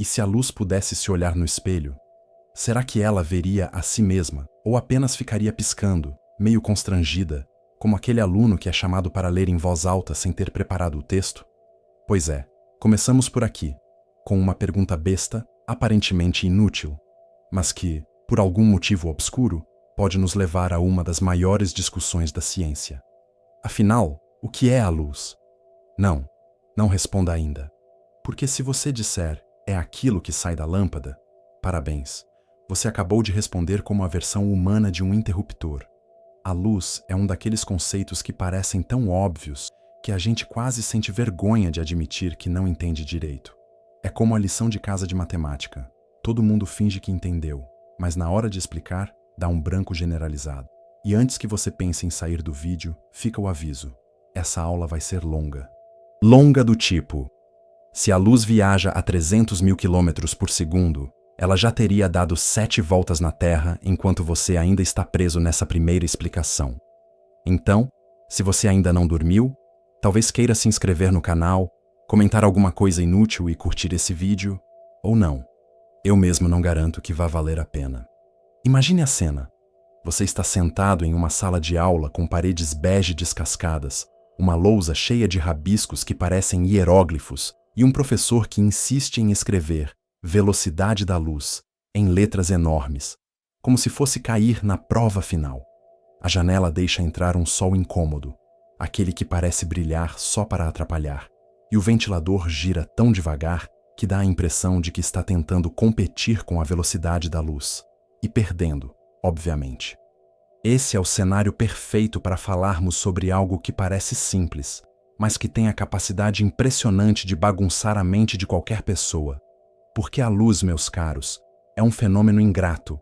E se a luz pudesse se olhar no espelho, será que ela veria a si mesma ou apenas ficaria piscando, meio constrangida, como aquele aluno que é chamado para ler em voz alta sem ter preparado o texto? Pois é, começamos por aqui, com uma pergunta besta, aparentemente inútil, mas que, por algum motivo obscuro, pode nos levar a uma das maiores discussões da ciência. Afinal, o que é a luz? Não responda ainda. Porque se você disser, é aquilo que sai da lâmpada, parabéns, você acabou de responder como a versão humana de um interruptor. A luz é um daqueles conceitos que parecem tão óbvios que a gente quase sente vergonha de admitir que não entende direito. É como a lição de casa de matemática. Todo mundo finge que entendeu, mas na hora de explicar, dá um branco generalizado. E antes que você pense em sair do vídeo, fica o aviso. Essa aula vai ser longa. Longa do tipo: se a luz viaja a 300 mil quilômetros por segundo, ela já teria dado 7 voltas na Terra enquanto você ainda está preso nessa primeira explicação. Então, se você ainda não dormiu, talvez queira se inscrever no canal, comentar alguma coisa inútil e curtir esse vídeo, ou não. Eu mesmo não garanto que vá valer a pena. Imagine a cena. Você está sentado em uma sala de aula com paredes bege descascadas, uma lousa cheia de rabiscos que parecem hieróglifos e um professor que insiste em escrever velocidade da luz em letras enormes, como se fosse cair na prova final. A janela deixa entrar um sol incômodo, aquele que parece brilhar só para atrapalhar, e o ventilador gira tão devagar que dá a impressão de que está tentando competir com a velocidade da luz, e perdendo, obviamente. Esse é o cenário perfeito para falarmos sobre algo que parece simples, mas que tem a capacidade impressionante de bagunçar a mente de qualquer pessoa. Porque a luz, meus caros, é um fenômeno ingrato.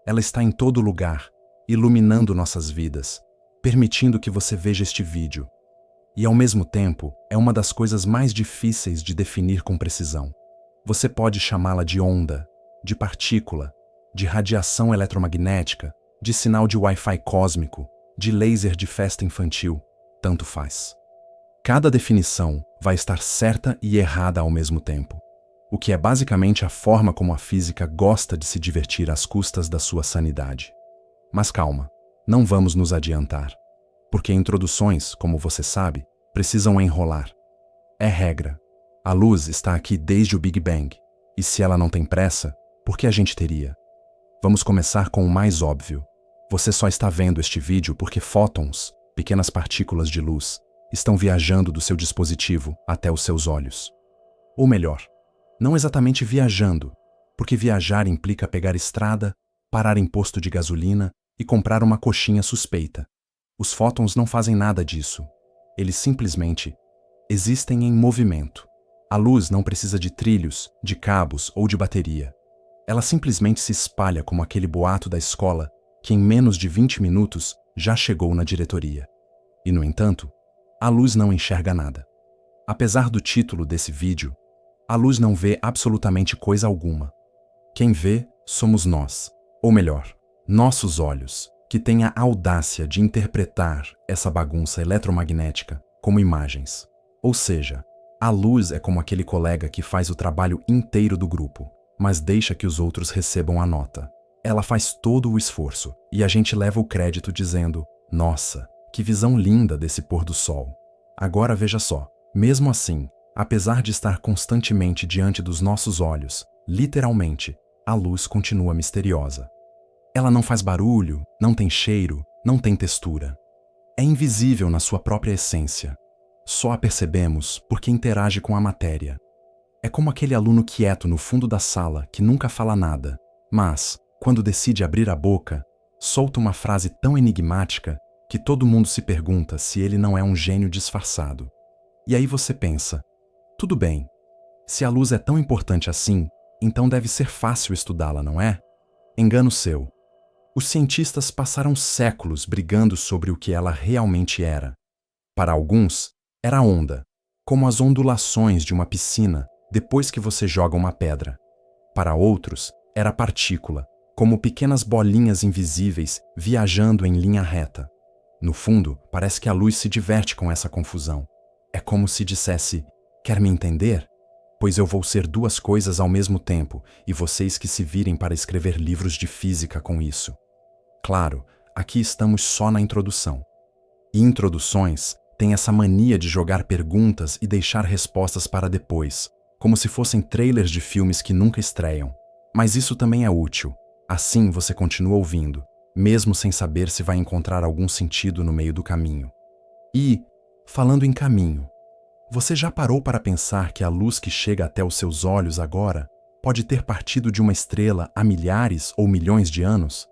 Ela está em todo lugar, iluminando nossas vidas, permitindo que você veja este vídeo. E, ao mesmo tempo, é uma das coisas mais difíceis de definir com precisão. Você pode chamá-la de onda, de partícula, de radiação eletromagnética, de sinal de Wi-Fi cósmico, de laser de festa infantil, tanto faz. Cada definição vai estar certa e errada ao mesmo tempo, o que é basicamente a forma como a física gosta de se divertir às custas da sua sanidade. Mas calma, não vamos nos adiantar, porque introduções, como você sabe, precisam enrolar. É regra. A luz está aqui desde o Big Bang, e se ela não tem pressa, por que a gente teria? Vamos começar com o mais óbvio. Você só está vendo este vídeo porque fótons, pequenas partículas de luz, estão viajando do seu dispositivo até os seus olhos. Ou melhor, não exatamente viajando, porque viajar implica pegar estrada, parar em posto de gasolina e comprar uma coxinha suspeita. Os fótons não fazem nada disso. Eles simplesmente existem em movimento. A luz não precisa de trilhos, de cabos ou de bateria. Ela simplesmente se espalha como aquele boato da escola que em menos de 20 minutos já chegou na diretoria. E, no entanto, a luz não enxerga nada. Apesar do título desse vídeo, a luz não vê absolutamente coisa alguma. Quem vê somos nós, ou melhor, nossos olhos, que têm a audácia de interpretar essa bagunça eletromagnética como imagens. Ou seja, a luz é como aquele colega que faz o trabalho inteiro do grupo, mas deixa que os outros recebam a nota. Ela faz todo o esforço, e a gente leva o crédito dizendo: nossa, que visão linda desse pôr do sol. Agora veja só, mesmo assim, apesar de estar constantemente diante dos nossos olhos, literalmente, a luz continua misteriosa. Ela não faz barulho, não tem cheiro, não tem textura. É invisível na sua própria essência. Só a percebemos porque interage com a matéria. É como aquele aluno quieto no fundo da sala que nunca fala nada, mas, quando decide abrir a boca, solta uma frase tão enigmática que todo mundo se pergunta se ele não é um gênio disfarçado. E aí você pensa, tudo bem, se a luz é tão importante assim, então deve ser fácil estudá-la, não é? Engano seu. Os cientistas passaram séculos brigando sobre o que ela realmente era. Para alguns, era onda, como as ondulações de uma piscina depois que você joga uma pedra. Para outros, era partícula, como pequenas bolinhas invisíveis viajando em linha reta. No fundo, parece que a luz se diverte com essa confusão. É como se dissesse: quer me entender? pois eu vou ser duas coisas ao mesmo tempo e vocês que se virem para escrever livros de física com isso. Claro, aqui estamos só na introdução. E introduções têm essa mania de jogar perguntas e deixar respostas para depois, como se fossem trailers de filmes que nunca estreiam. Mas isso também é útil. Assim você continua ouvindo, mesmo sem saber se vai encontrar algum sentido no meio do caminho. E, falando em caminho, você já parou para pensar que a luz que chega até os seus olhos agora pode ter partido de uma estrela há milhares ou milhões de anos?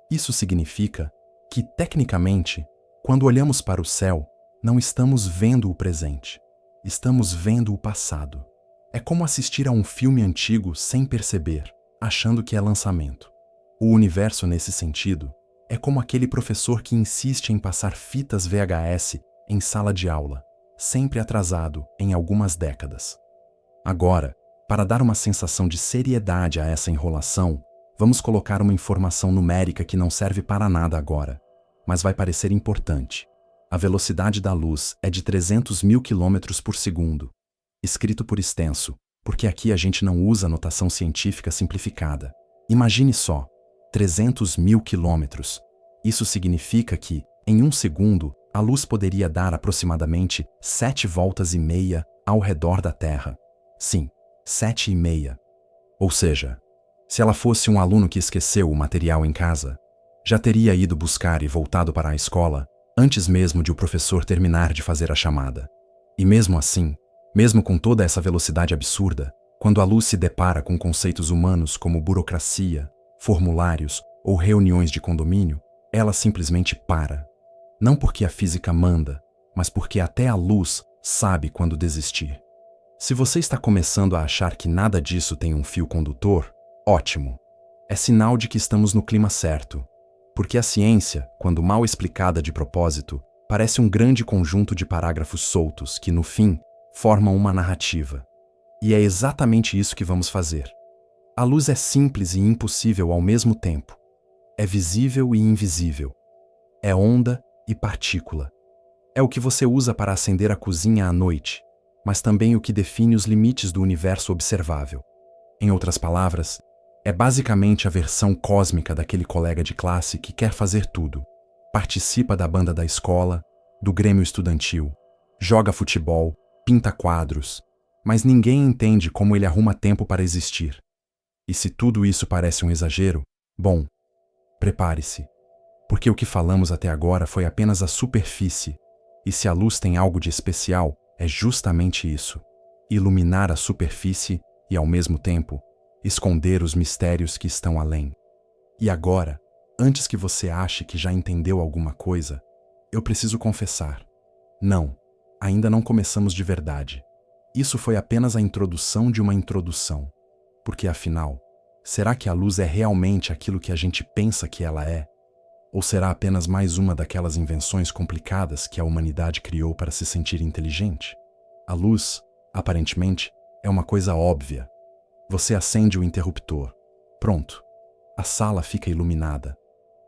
Isso significa que, tecnicamente, quando olhamos para o céu, não estamos vendo o presente, estamos vendo o passado. É como assistir a um filme antigo sem perceber, achando que é lançamento. O universo, nesse sentido, é como aquele professor que insiste em passar fitas VHS em sala de aula, sempre atrasado em algumas décadas. Agora, para dar uma sensação de seriedade a essa enrolação, vamos colocar uma informação numérica que não serve para nada agora, mas vai parecer importante. A velocidade da luz é de 300 mil quilômetros por segundo, escrito por extenso, porque aqui a gente não usa notação científica simplificada. Imagine só, 300 mil quilômetros. Isso significa que, em um segundo, a luz poderia dar aproximadamente 7 voltas e meia ao redor da Terra. Sim, 7,5. Ou seja, se ela fosse um aluno que esqueceu o material em casa, já teria ido buscar e voltado para a escola antes mesmo de o professor terminar de fazer a chamada. E mesmo assim, mesmo com toda essa velocidade absurda, quando a luz se depara com conceitos humanos como burocracia, formulários ou reuniões de condomínio, ela simplesmente para. Não porque a física manda, mas porque até a luz sabe quando desistir. Se você está começando a achar que nada disso tem um fio condutor, ótimo. É sinal de que estamos no clima certo. Porque a ciência, quando mal explicada de propósito, parece um grande conjunto de parágrafos soltos que, no fim, formam uma narrativa. E é exatamente isso que vamos fazer. A luz é simples e impossível ao mesmo tempo. É visível e invisível. É onda e partícula. É o que você usa para acender a cozinha à noite, mas também o que define os limites do universo observável. Em outras palavras, é basicamente a versão cósmica daquele colega de classe que quer fazer tudo. Participa da banda da escola, do grêmio estudantil, joga futebol, pinta quadros, mas ninguém entende como ele arruma tempo para existir. E se tudo isso parece um exagero, bom, prepare-se, porque o que falamos até agora foi apenas a superfície, e se a luz tem algo de especial, é justamente isso: iluminar a superfície e, ao mesmo tempo, esconder os mistérios que estão além. E agora, antes que você ache que já entendeu alguma coisa, eu preciso confessar: não, ainda não começamos de verdade. Isso foi apenas a introdução de uma introdução. Porque, afinal, será que a luz é realmente aquilo que a gente pensa que ela é? Ou será apenas mais uma daquelas invenções complicadas que a humanidade criou para se sentir inteligente? A luz, aparentemente, é uma coisa óbvia. Você acende o interruptor. Pronto. A sala fica iluminada.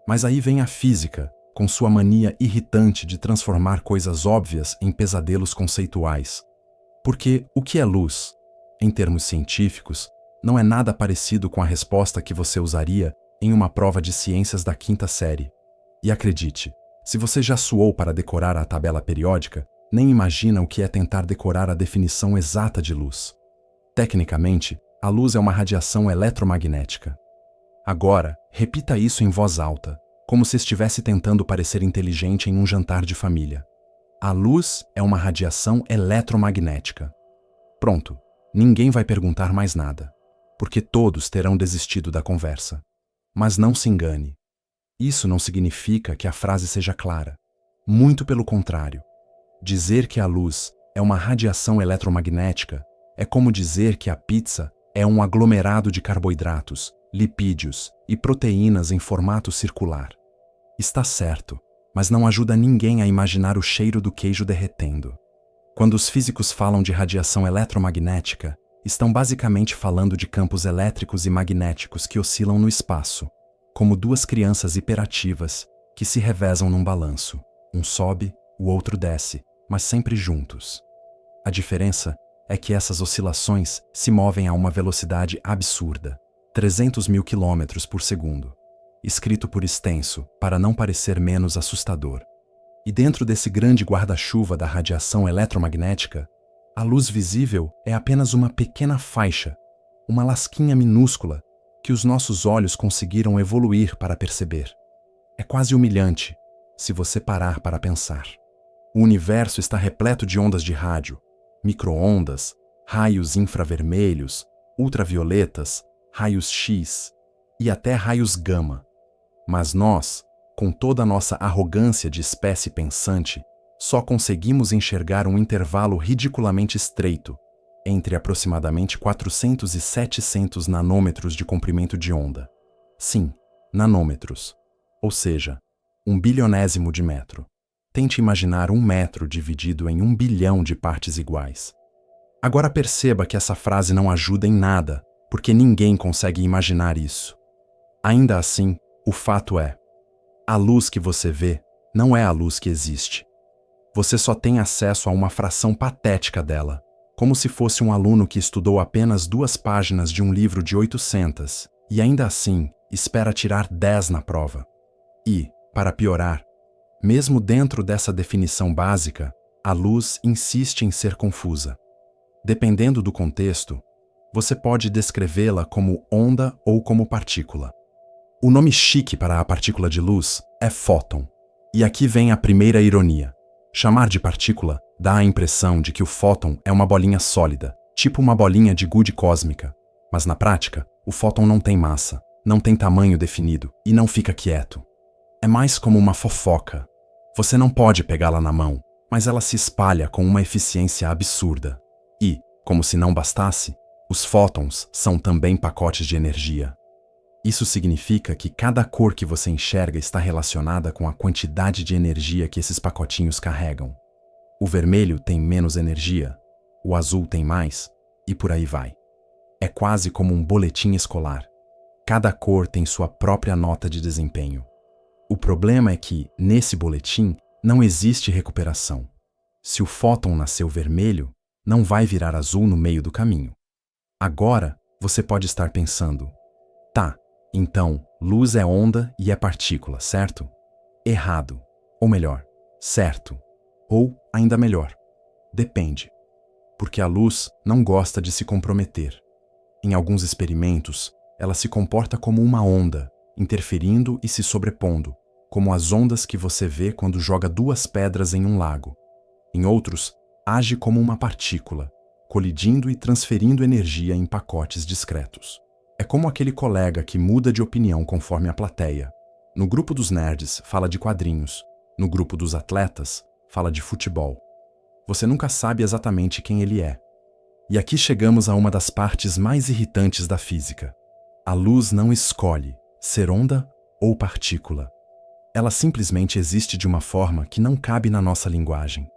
Mas aí vem a física, com sua mania irritante de transformar coisas óbvias em pesadelos conceituais. Porque o que é luz, em termos científicos, não é nada parecido com a resposta que você usaria em uma prova de ciências da 5ª série. E acredite, se você já suou para decorar a tabela periódica, nem imagina o que é tentar decorar a definição exata de luz. Tecnicamente, a luz é uma radiação eletromagnética. Agora, repita isso em voz alta, como se estivesse tentando parecer inteligente em um jantar de família. A luz é uma radiação eletromagnética. Pronto, ninguém vai perguntar mais nada, porque todos terão desistido da conversa. Mas não se engane. Isso não significa que a frase seja clara. Muito pelo contrário. Dizer que a luz é uma radiação eletromagnética é como dizer que a pizza é um aglomerado de carboidratos, lipídios e proteínas em formato circular. Está certo, mas não ajuda ninguém a imaginar o cheiro do queijo derretendo. Quando os físicos falam de radiação eletromagnética, estão basicamente falando de campos elétricos e magnéticos que oscilam no espaço, como duas crianças hiperativas que se revezam num balanço. Um sobe, o outro desce, mas sempre juntos. A diferença é que essas oscilações se movem a uma velocidade absurda, 300 mil quilômetros por segundo, escrito por extenso para não parecer menos assustador. E dentro desse grande guarda-chuva da radiação eletromagnética, a luz visível é apenas uma pequena faixa, uma lasquinha minúscula que os nossos olhos conseguiram evoluir para perceber. É quase humilhante, se você parar para pensar. O universo está repleto de ondas de rádio, micro-ondas, raios infravermelhos, ultravioletas, raios X e até raios gama. Mas nós, com toda a nossa arrogância de espécie pensante, só conseguimos enxergar um intervalo ridiculamente estreito entre aproximadamente 400 e 700 nanômetros de comprimento de onda. Sim, nanômetros. Ou seja, 1/1000º de metro. Tente imaginar 1 metro dividido em 1 bilhão de partes iguais. Agora perceba que essa frase não ajuda em nada, porque ninguém consegue imaginar isso. Ainda assim, o fato é, a luz que você vê não é a luz que existe. Você só tem acesso a uma fração patética dela, como se fosse um aluno que estudou apenas 2 páginas de um livro de 800 e ainda assim espera tirar 10 na prova. E, para piorar, mesmo dentro dessa definição básica, a luz insiste em ser confusa. Dependendo do contexto, você pode descrevê-la como onda ou como partícula. O nome chique para a partícula de luz é fóton. E aqui vem a primeira ironia. Chamar de partícula dá a impressão de que o fóton é uma bolinha sólida, tipo uma bolinha de gude cósmica. Mas na prática, o fóton não tem massa, não tem tamanho definido e não fica quieto. É mais como uma fofoca. Você não pode pegá-la na mão, mas ela se espalha com uma eficiência absurda. E, como se não bastasse, os fótons são também pacotes de energia. Isso significa que cada cor que você enxerga está relacionada com a quantidade de energia que esses pacotinhos carregam. O vermelho tem menos energia, o azul tem mais, e por aí vai. É quase como um boletim escolar. Cada cor tem sua própria nota de desempenho. O problema é que, nesse boletim, não existe recuperação. Se o fóton nasceu vermelho, não vai virar azul no meio do caminho. Agora, você pode estar pensando, tá, então, luz é onda e é partícula, certo? Errado. Ou melhor, certo. Ou, ainda melhor, depende. Porque a luz não gosta de se comprometer. Em alguns experimentos, ela se comporta como uma onda, interferindo e se sobrepondo, como as ondas que você vê quando joga 2 pedras em um lago. Em outros, age como uma partícula, colidindo e transferindo energia em pacotes discretos. É como aquele colega que muda de opinião conforme a plateia. No grupo dos nerds, fala de quadrinhos. No grupo dos atletas, fala de futebol. Você nunca sabe exatamente quem ele é. E aqui chegamos a uma das partes mais irritantes da física. A luz não escolhe ser onda ou partícula. Ela simplesmente existe de uma forma que não cabe na nossa linguagem.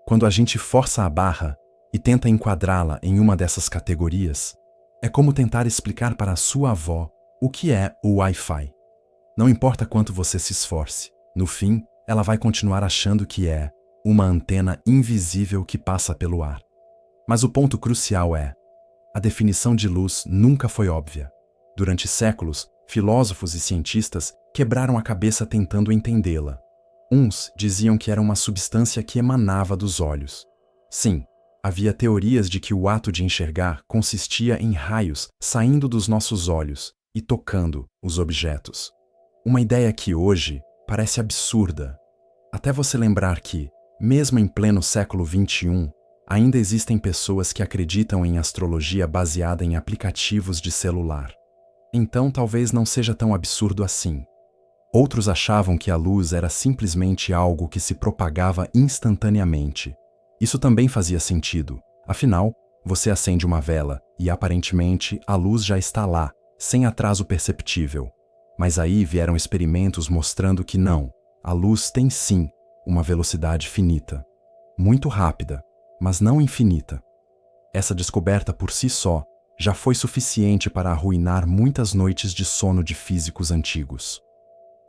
Quando a gente força a barra e tenta enquadrá-la em uma dessas categorias, é como tentar explicar para a sua avó o que é o Wi-Fi. Não importa quanto você se esforce, no fim, ela vai continuar achando que é uma antena invisível que passa pelo ar. Mas o ponto crucial é, a definição de luz nunca foi óbvia. Durante séculos, filósofos e cientistas quebraram a cabeça tentando entendê-la. Uns diziam que era uma substância que emanava dos olhos. Sim, havia teorias de que o ato de enxergar consistia em raios saindo dos nossos olhos e tocando os objetos. Uma ideia que hoje parece absurda. Até você lembrar que, mesmo em pleno século XXI, ainda existem pessoas que acreditam em astrologia baseada em aplicativos de celular. Então talvez não seja tão absurdo assim. Outros achavam que a luz era simplesmente algo que se propagava instantaneamente. Isso também fazia sentido. Afinal, você acende uma vela e, aparentemente, a luz já está lá, sem atraso perceptível. Mas aí vieram experimentos mostrando que não, a luz tem sim uma velocidade finita. Muito rápida, mas não infinita. Essa descoberta por si só já foi suficiente para arruinar muitas noites de sono de físicos antigos.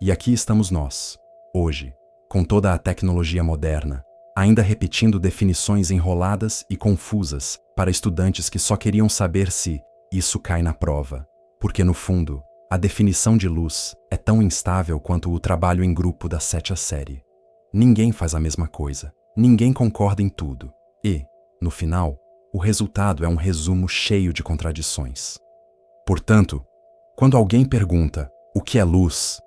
E aqui estamos nós, hoje, com toda a tecnologia moderna, ainda repetindo definições enroladas e confusas para estudantes que só queriam saber se isso cai na prova, porque no fundo, a definição de luz é tão instável quanto o trabalho em grupo da 7ª série. Ninguém faz a mesma coisa, ninguém concorda em tudo, e, no final, o resultado é um resumo cheio de contradições. Portanto, quando alguém pergunta o que é luz,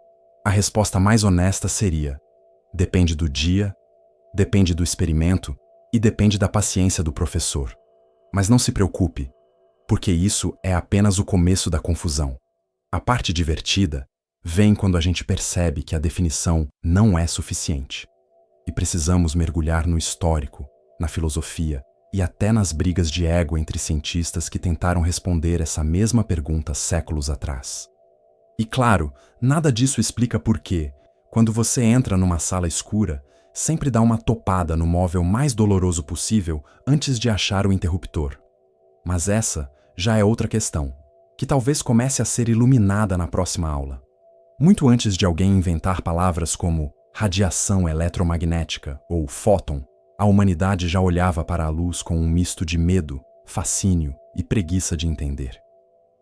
a resposta mais honesta seria: depende do dia, depende do experimento e depende da paciência do professor. Mas não se preocupe, porque isso é apenas o começo da confusão. A parte divertida vem quando a gente percebe que a definição não é suficiente. E precisamos mergulhar no histórico, na filosofia e até nas brigas de ego entre cientistas que tentaram responder essa mesma pergunta séculos atrás. E claro, nada disso explica por que, quando você entra numa sala escura, sempre dá uma topada no móvel mais doloroso possível antes de achar o interruptor. Mas essa já é outra questão, que talvez comece a ser iluminada na próxima aula. Muito antes de alguém inventar palavras como radiação eletromagnética ou fóton, a humanidade já olhava para a luz com um misto de medo, fascínio e preguiça de entender.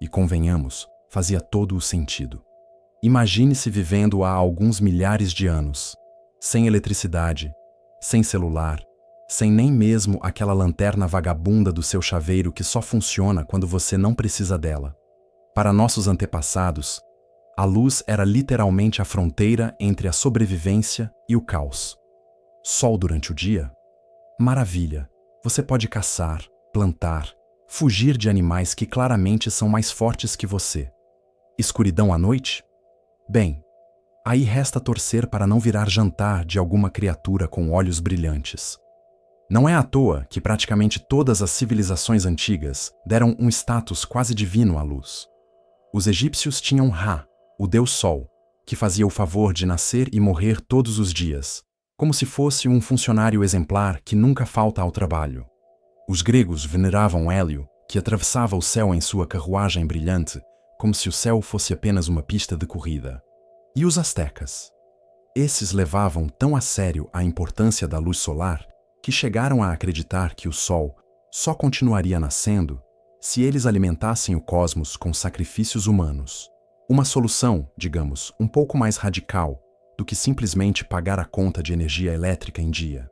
E convenhamos, fazia todo o sentido. Imagine-se vivendo há alguns milhares de anos, sem eletricidade, sem celular, sem nem mesmo aquela lanterna vagabunda do seu chaveiro que só funciona quando você não precisa dela. Para nossos antepassados, a luz era literalmente a fronteira entre a sobrevivência e o caos. Sol durante o dia? Maravilha! Você pode caçar, plantar, fugir de animais que claramente são mais fortes que você. Escuridão à noite? Bem, aí resta torcer para não virar jantar de alguma criatura com olhos brilhantes. Não é à toa que praticamente todas as civilizações antigas deram um status quase divino à luz. Os egípcios tinham Ra, o deus Sol, que fazia o favor de nascer e morrer todos os dias, como se fosse um funcionário exemplar que nunca falta ao trabalho. Os gregos veneravam Hélio, que atravessava o céu em sua carruagem brilhante, como se o céu fosse apenas uma pista de corrida. E os astecas? Esses levavam tão a sério a importância da luz solar que chegaram a acreditar que o Sol só continuaria nascendo se eles alimentassem o cosmos com sacrifícios humanos. Uma solução, digamos, um pouco mais radical do que simplesmente pagar a conta de energia elétrica em dia.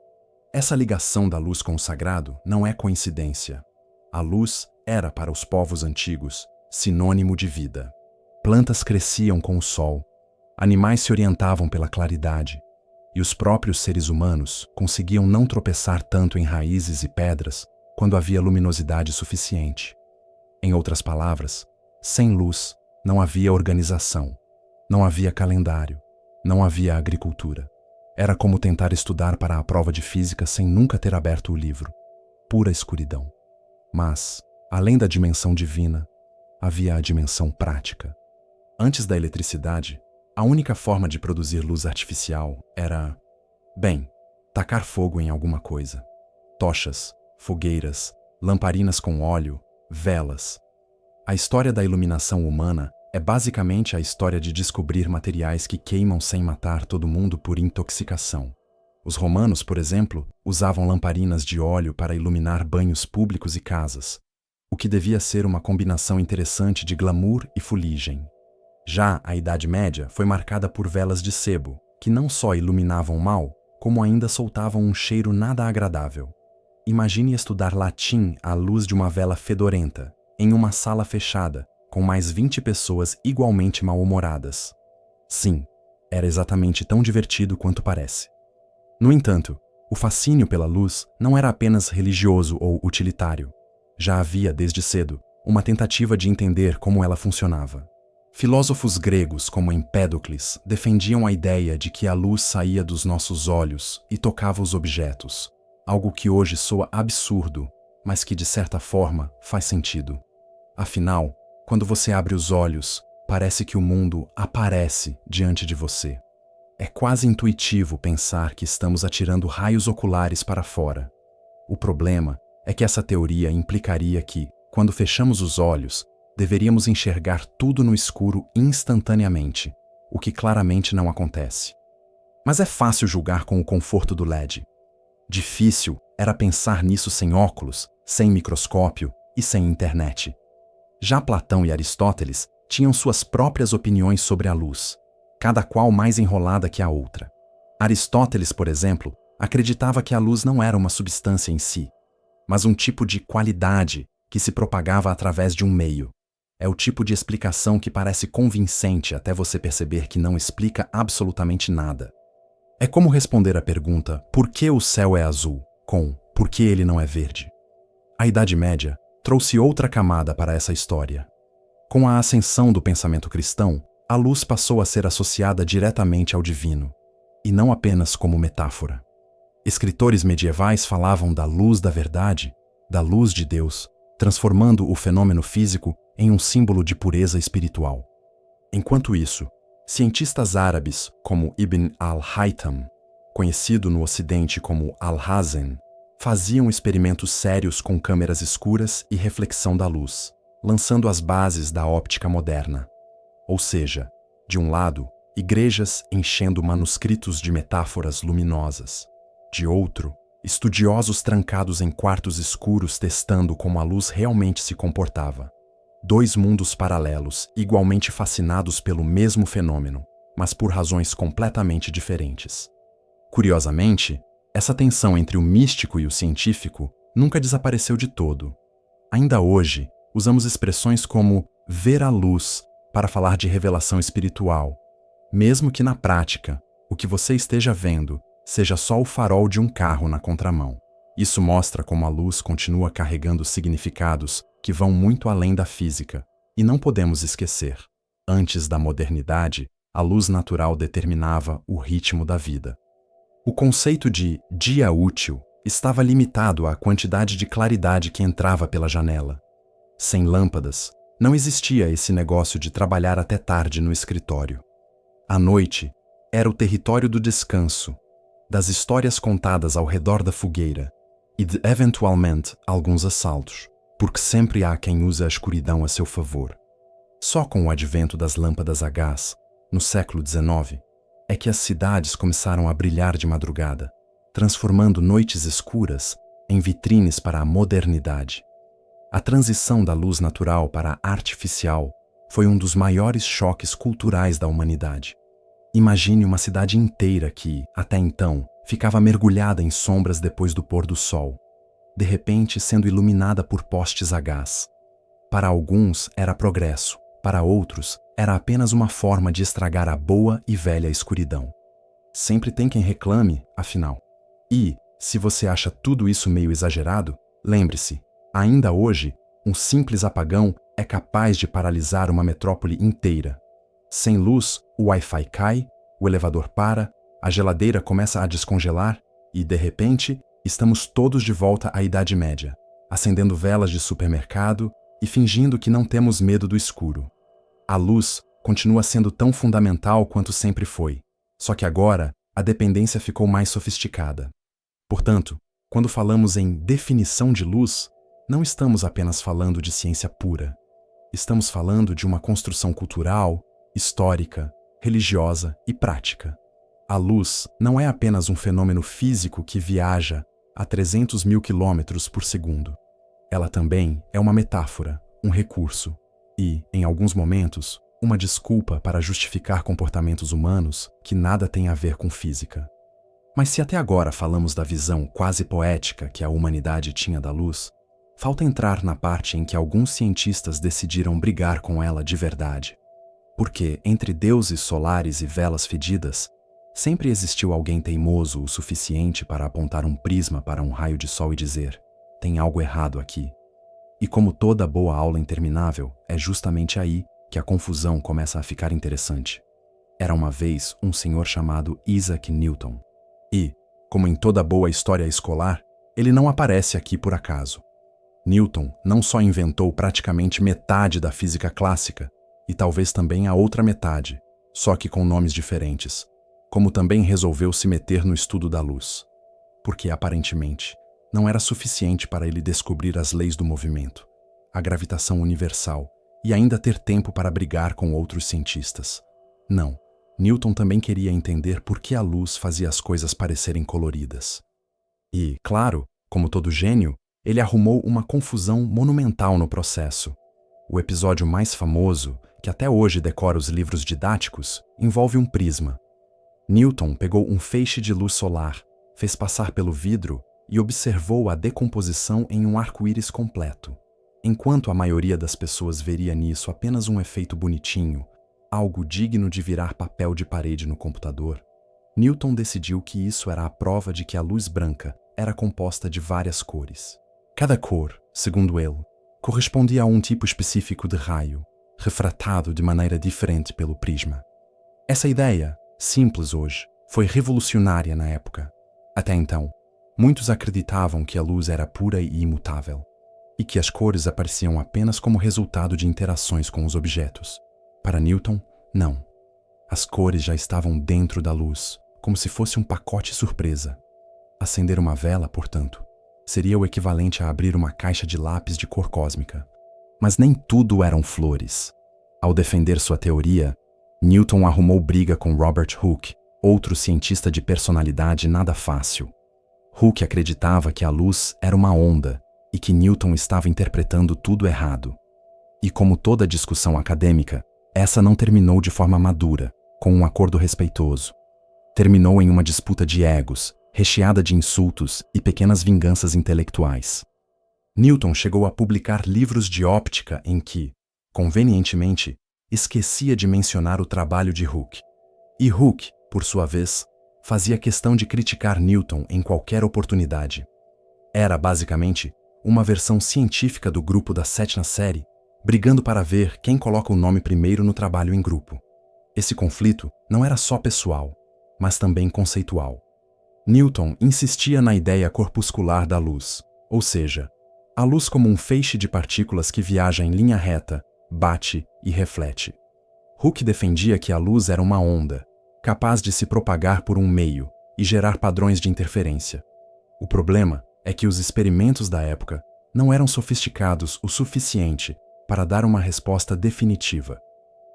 Essa ligação da luz com o sagrado não é coincidência. A luz era, para os povos antigos, sinônimo de vida. Plantas cresciam com o sol, animais se orientavam pela claridade, e os próprios seres humanos conseguiam não tropeçar tanto em raízes e pedras quando havia luminosidade suficiente. Em outras palavras, sem luz não havia organização, não havia calendário, não havia agricultura. Era como tentar estudar para a prova de física sem nunca ter aberto o livro. Pura escuridão. Mas, além da dimensão divina, havia a dimensão prática. Antes da eletricidade, a única forma de produzir luz artificial era, bem, tacar fogo em alguma coisa. Tochas, fogueiras, lamparinas com óleo, velas. A história da iluminação humana é basicamente a história de descobrir materiais que queimam sem matar todo mundo por intoxicação. Os romanos, por exemplo, usavam lamparinas de óleo para iluminar banhos públicos e casas, o que devia ser uma combinação interessante de glamour e fuligem. Já a Idade Média foi marcada por velas de sebo, que não só iluminavam mal, como ainda soltavam um cheiro nada agradável. Imagine estudar latim à luz de uma vela fedorenta, em uma sala fechada, com mais 20 pessoas igualmente mal-humoradas. Sim, era exatamente tão divertido quanto parece. No entanto, o fascínio pela luz não era apenas religioso ou utilitário. Já havia, desde cedo, uma tentativa de entender como ela funcionava. Filósofos gregos como Empédocles defendiam a ideia de que a luz saía dos nossos olhos e tocava os objetos, algo que hoje soa absurdo, mas que de certa forma faz sentido. Afinal, quando você abre os olhos, parece que o mundo aparece diante de você. É quase intuitivo pensar que estamos atirando raios oculares para fora. O problema é que essa teoria implicaria que, quando fechamos os olhos, deveríamos enxergar tudo no escuro instantaneamente, o que claramente não acontece. Mas é fácil julgar com o conforto do LED. Difícil era pensar nisso sem óculos, sem microscópio e sem internet. Já Platão e Aristóteles tinham suas próprias opiniões sobre a luz, cada qual mais enrolada que a outra. Aristóteles, por exemplo, acreditava que a luz não era uma substância em si, mas um tipo de qualidade que se propagava através de um meio. É o tipo de explicação que parece convincente até você perceber que não explica absolutamente nada. É como responder à pergunta por que o céu é azul com por que ele não é verde. A Idade Média trouxe outra camada para essa história. Com a ascensão do pensamento cristão, a luz passou a ser associada diretamente ao divino, e não apenas como metáfora. Escritores medievais falavam da luz da verdade, da luz de Deus, transformando o fenômeno físico em um símbolo de pureza espiritual. Enquanto isso, cientistas árabes como Ibn al-Haytham, conhecido no Ocidente como Alhazen, faziam experimentos sérios com câmeras escuras e reflexão da luz, lançando as bases da óptica moderna. Ou seja, de um lado, igrejas enchendo manuscritos de metáforas luminosas. De outro, estudiosos trancados em quartos escuros testando como a luz realmente se comportava. Dois mundos paralelos, igualmente fascinados pelo mesmo fenômeno, mas por razões completamente diferentes. Curiosamente, essa tensão entre o místico e o científico nunca desapareceu de todo. Ainda hoje, usamos expressões como ver a luz para falar de revelação espiritual, mesmo que na prática, o que você esteja vendo seja só o farol de um carro na contramão. Isso mostra como a luz continua carregando significados que vão muito além da física, e não podemos esquecer. Antes da modernidade, a luz natural determinava o ritmo da vida. O conceito de dia útil estava limitado à quantidade de claridade que entrava pela janela. Sem lâmpadas, não existia esse negócio de trabalhar até tarde no escritório. A noite era o território do descanso, das histórias contadas ao redor da fogueira e de, eventualmente, alguns assaltos, porque sempre há quem use a escuridão a seu favor. Só com o advento das lâmpadas a gás, no século XIX, é que as cidades começaram a brilhar de madrugada, transformando noites escuras em vitrines para a modernidade. A transição da luz natural para a artificial foi um dos maiores choques culturais da humanidade. Imagine uma cidade inteira que, até então, ficava mergulhada em sombras depois do pôr do sol, de repente sendo iluminada por postes a gás. Para alguns era progresso, para outros era apenas uma forma de estragar a boa e velha escuridão. Sempre tem quem reclame, afinal. E, se você acha tudo isso meio exagerado, lembre-se, ainda hoje, um simples apagão é capaz de paralisar uma metrópole inteira. Sem luz, o Wi-Fi cai, o elevador para, a geladeira começa a descongelar e, de repente, estamos todos de volta à Idade Média, acendendo velas de supermercado e fingindo que não temos medo do escuro. A luz continua sendo tão fundamental quanto sempre foi, só que agora a dependência ficou mais sofisticada. Portanto, quando falamos em definição de luz, não estamos apenas falando de ciência pura. Estamos falando de uma construção cultural, histórica, religiosa e prática. A luz não é apenas um fenômeno físico que viaja a 300 mil quilômetros por segundo. Ela também é uma metáfora, um recurso e, em alguns momentos, uma desculpa para justificar comportamentos humanos que nada têm a ver com física. Mas se até agora falamos da visão quase poética que a humanidade tinha da luz, falta entrar na parte em que alguns cientistas decidiram brigar com ela de verdade. Porque, entre deuses solares e velas fedidas, sempre existiu alguém teimoso o suficiente para apontar um prisma para um raio de sol e dizer: tem algo errado aqui. E como toda boa aula interminável, é justamente aí que a confusão começa a ficar interessante. Era uma vez um senhor chamado Isaac Newton. E, como em toda boa história escolar, ele não aparece aqui por acaso. Newton não só inventou praticamente metade da física clássica, e talvez também a outra metade, só que com nomes diferentes, como também resolveu se meter no estudo da luz. Porque, aparentemente, não era suficiente para ele descobrir as leis do movimento, a gravitação universal, e ainda ter tempo para brigar com outros cientistas. Não, Newton também queria entender por que a luz fazia as coisas parecerem coloridas. E, claro, como todo gênio, ele arrumou uma confusão monumental no processo. O episódio mais famoso, que até hoje decora os livros didáticos, envolve um prisma. Newton pegou um feixe de luz solar, fez passar pelo vidro e observou a decomposição em um arco-íris completo. Enquanto a maioria das pessoas veria nisso apenas um efeito bonitinho, algo digno de virar papel de parede no computador, Newton decidiu que isso era a prova de que a luz branca era composta de várias cores. Cada cor, segundo ele, correspondia a um tipo específico de raio, refratado de maneira diferente pelo prisma. Essa ideia, simples hoje, foi revolucionária na época. Até então, muitos acreditavam que a luz era pura e imutável, e que as cores apareciam apenas como resultado de interações com os objetos. Para Newton, não. As cores já estavam dentro da luz, como se fosse um pacote surpresa. Acender uma vela, portanto, seria o equivalente a abrir uma caixa de lápis de cor cósmica. Mas nem tudo eram flores. Ao defender sua teoria, Newton arrumou briga com Robert Hooke, outro cientista de personalidade nada fácil. Hooke acreditava que a luz era uma onda e que Newton estava interpretando tudo errado. E como toda discussão acadêmica, essa não terminou de forma madura, com um acordo respeitoso. Terminou em uma disputa de egos, recheada de insultos e pequenas vinganças intelectuais. Newton chegou a publicar livros de óptica em que, convenientemente, esquecia de mencionar o trabalho de Hooke. E Hooke, por sua vez, fazia questão de criticar Newton em qualquer oportunidade. Era, basicamente, uma versão científica do grupo da sétima série, brigando para ver quem coloca o nome primeiro no trabalho em grupo. Esse conflito não era só pessoal, mas também conceitual. Newton insistia na ideia corpuscular da luz, ou seja, a luz como um feixe de partículas que viaja em linha reta, bate e reflete. Hooke defendia que a luz era uma onda, capaz de se propagar por um meio e gerar padrões de interferência. O problema é que os experimentos da época não eram sofisticados o suficiente para dar uma resposta definitiva.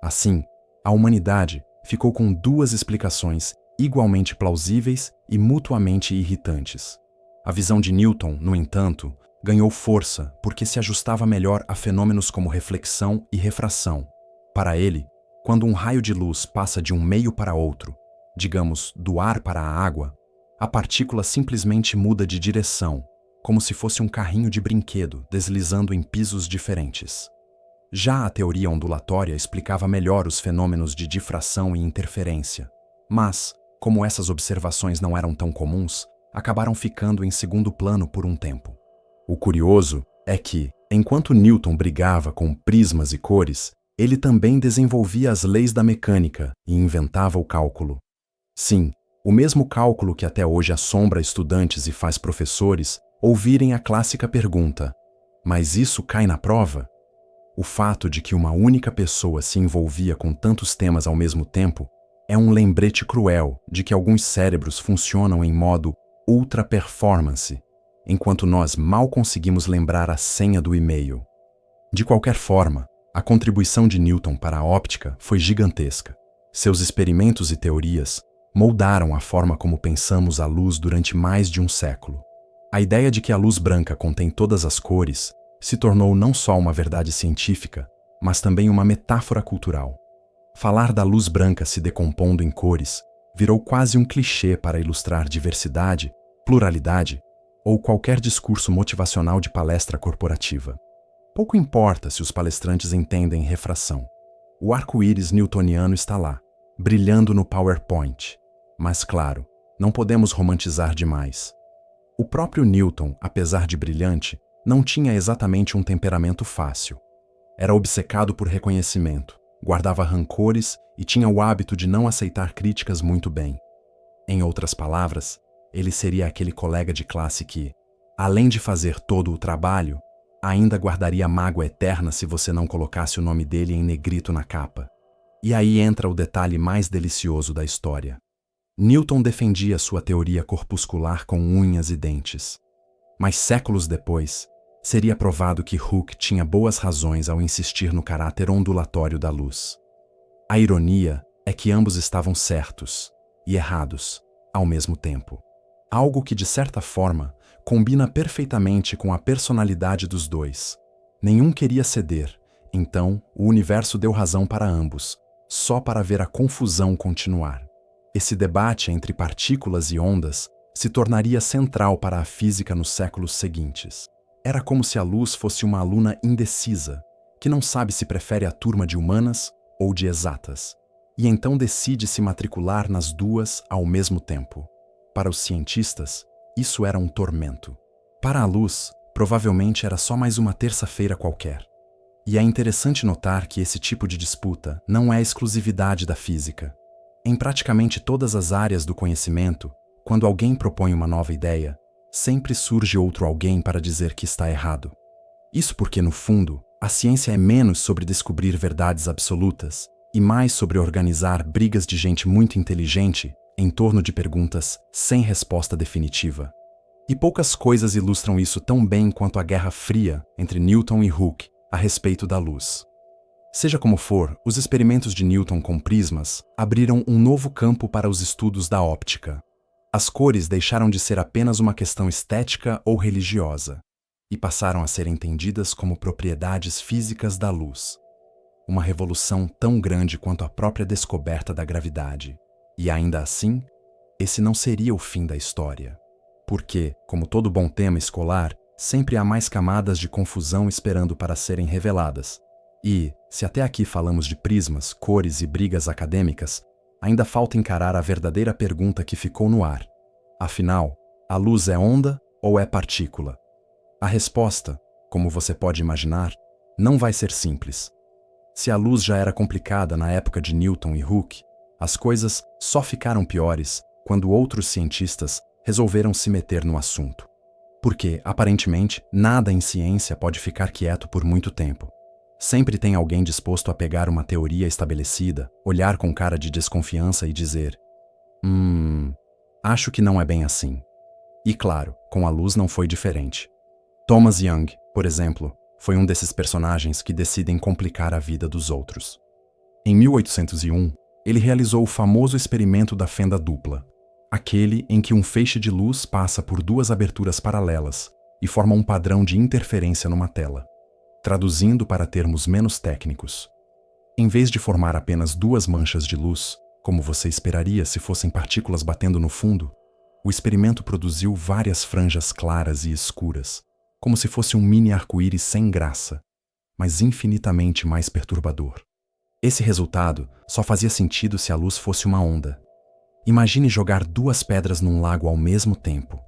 Assim, a humanidade ficou com duas explicações igualmente plausíveis e mutuamente irritantes. A visão de Newton, no entanto, ganhou força porque se ajustava melhor a fenômenos como reflexão e refração. Para ele, quando um raio de luz passa de um meio para outro, digamos, do ar para a água, a partícula simplesmente muda de direção, como se fosse um carrinho de brinquedo deslizando em pisos diferentes. Já a teoria ondulatória explicava melhor os fenômenos de difração e interferência, mas, como essas observações não eram tão comuns, acabaram ficando em segundo plano por um tempo. O curioso é que, enquanto Newton brigava com prismas e cores, ele também desenvolvia as leis da mecânica e inventava o cálculo. Sim, o mesmo cálculo que até hoje assombra estudantes e faz professores ouvirem a clássica pergunta: mas isso cai na prova? O fato de que uma única pessoa se envolvia com tantos temas ao mesmo tempo é um lembrete cruel de que alguns cérebros funcionam em modo ultra performance, enquanto nós mal conseguimos lembrar a senha do e-mail. De qualquer forma, a contribuição de Newton para a óptica foi gigantesca. Seus experimentos e teorias moldaram a forma como pensamos a luz durante mais de um século. A ideia de que a luz branca contém todas as cores se tornou não só uma verdade científica, mas também uma metáfora cultural. Falar da luz branca se decompondo em cores virou quase um clichê para ilustrar diversidade, pluralidade ou qualquer discurso motivacional de palestra corporativa. Pouco importa se os palestrantes entendem refração. O arco-íris newtoniano está lá, brilhando no PowerPoint. Mas, claro, não podemos romantizar demais. O próprio Newton, apesar de brilhante, não tinha exatamente um temperamento fácil. Era obcecado por reconhecimento, guardava rancores e tinha o hábito de não aceitar críticas muito bem. Em outras palavras, ele seria aquele colega de classe que, além de fazer todo o trabalho, ainda guardaria mágoa eterna se você não colocasse o nome dele em negrito na capa. E aí entra o detalhe mais delicioso da história. Newton defendia sua teoria corpuscular com unhas e dentes. Mas séculos depois, seria provado que Hooke tinha boas razões ao insistir no caráter ondulatório da luz. A ironia é que ambos estavam certos e errados ao mesmo tempo. algo que, de certa forma, combina perfeitamente com a personalidade dos dois. Nenhum queria ceder, então o universo deu razão para ambos, só para ver a confusão continuar. Esse debate entre partículas e ondas se tornaria central para a física nos séculos seguintes. Era como se a luz fosse uma aluna indecisa, que não sabe se prefere a turma de humanas ou de exatas, e então decide se matricular nas duas ao mesmo tempo. Para os cientistas, isso era um tormento. Para a luz, provavelmente era só mais uma terça-feira qualquer. E é interessante notar que esse tipo de disputa não é exclusividade da física. Em praticamente todas as áreas do conhecimento, quando alguém propõe uma nova ideia, sempre surge outro alguém para dizer que está errado. Isso porque, no fundo, a ciência é menos sobre descobrir verdades absolutas e mais sobre organizar brigas de gente muito inteligente em torno de perguntas sem resposta definitiva. E poucas coisas ilustram isso tão bem quanto a Guerra Fria entre Newton e Hooke a respeito da luz. Seja como for, os experimentos de Newton com prismas abriram um novo campo para os estudos da óptica. As cores deixaram de ser apenas uma questão estética ou religiosa e passaram a ser entendidas como propriedades físicas da luz. Uma revolução tão grande quanto a própria descoberta da gravidade. E ainda assim, esse não seria o fim da história. Porque, como todo bom tema escolar, sempre há mais camadas de confusão esperando para serem reveladas. E, se até aqui falamos de prismas, cores e brigas acadêmicas, ainda falta encarar a verdadeira pergunta que ficou no ar. Afinal, a luz é onda ou é partícula? A resposta, como você pode imaginar, não vai ser simples. Se a luz já era complicada na época de Newton e Hooke, as coisas só ficaram piores quando outros cientistas resolveram se meter no assunto. Porque, aparentemente, nada em ciência pode ficar quieto por muito tempo. Sempre tem alguém disposto a pegar uma teoria estabelecida, olhar com cara de desconfiança e dizer: acho que não é bem assim. E claro, com a luz não foi diferente. Thomas Young, por exemplo, foi um desses personagens que decidem complicar a vida dos outros. Em 1801, ele realizou o famoso experimento da fenda dupla, aquele em que um feixe de luz passa por duas aberturas paralelas e forma um padrão de interferência numa tela. Traduzindo para termos menos técnicos, em vez de formar apenas duas manchas de luz, como você esperaria se fossem partículas batendo no fundo, o experimento produziu várias franjas claras e escuras, como se fosse um mini arco-íris sem graça, mas infinitamente mais perturbador. Esse resultado só fazia sentido se a luz fosse uma onda. Imagine jogar duas pedras num lago ao mesmo tempo.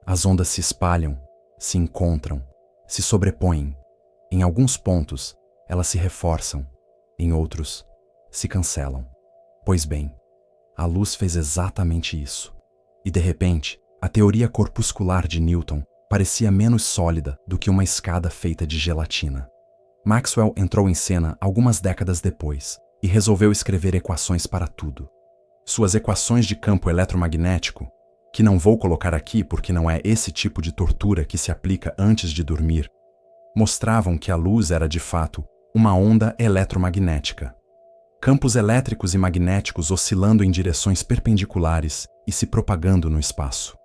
As ondas se espalham, se encontram, se sobrepõem. Em alguns pontos, elas se reforçam, em outros, se cancelam. Pois bem, a luz fez exatamente isso. E de repente, a teoria corpuscular de Newton parecia menos sólida do que uma escada feita de gelatina. Maxwell entrou em cena algumas décadas depois e resolveu escrever equações para tudo. Suas equações de campo eletromagnético, que não vou colocar aqui porque não é esse tipo de tortura que se aplica antes de dormir, mostravam que a luz era de fato uma onda eletromagnética. Campos elétricos e magnéticos oscilando em direções perpendiculares e se propagando no espaço.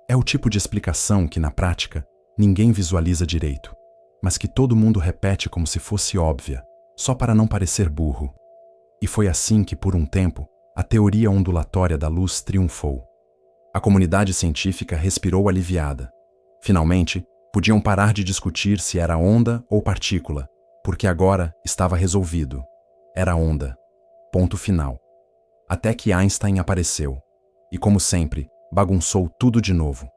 É o tipo de explicação que, na prática, ninguém visualiza direito, mas que todo mundo repete como se fosse óbvia, só para não parecer burro. E foi assim que, por um tempo, a teoria ondulatória da luz triunfou. A comunidade científica respirou aliviada. Finalmente, podiam parar de discutir se era onda ou partícula, porque agora estava resolvido. Era onda. Ponto final. Até que Einstein apareceu. E, como sempre, bagunçou tudo de novo.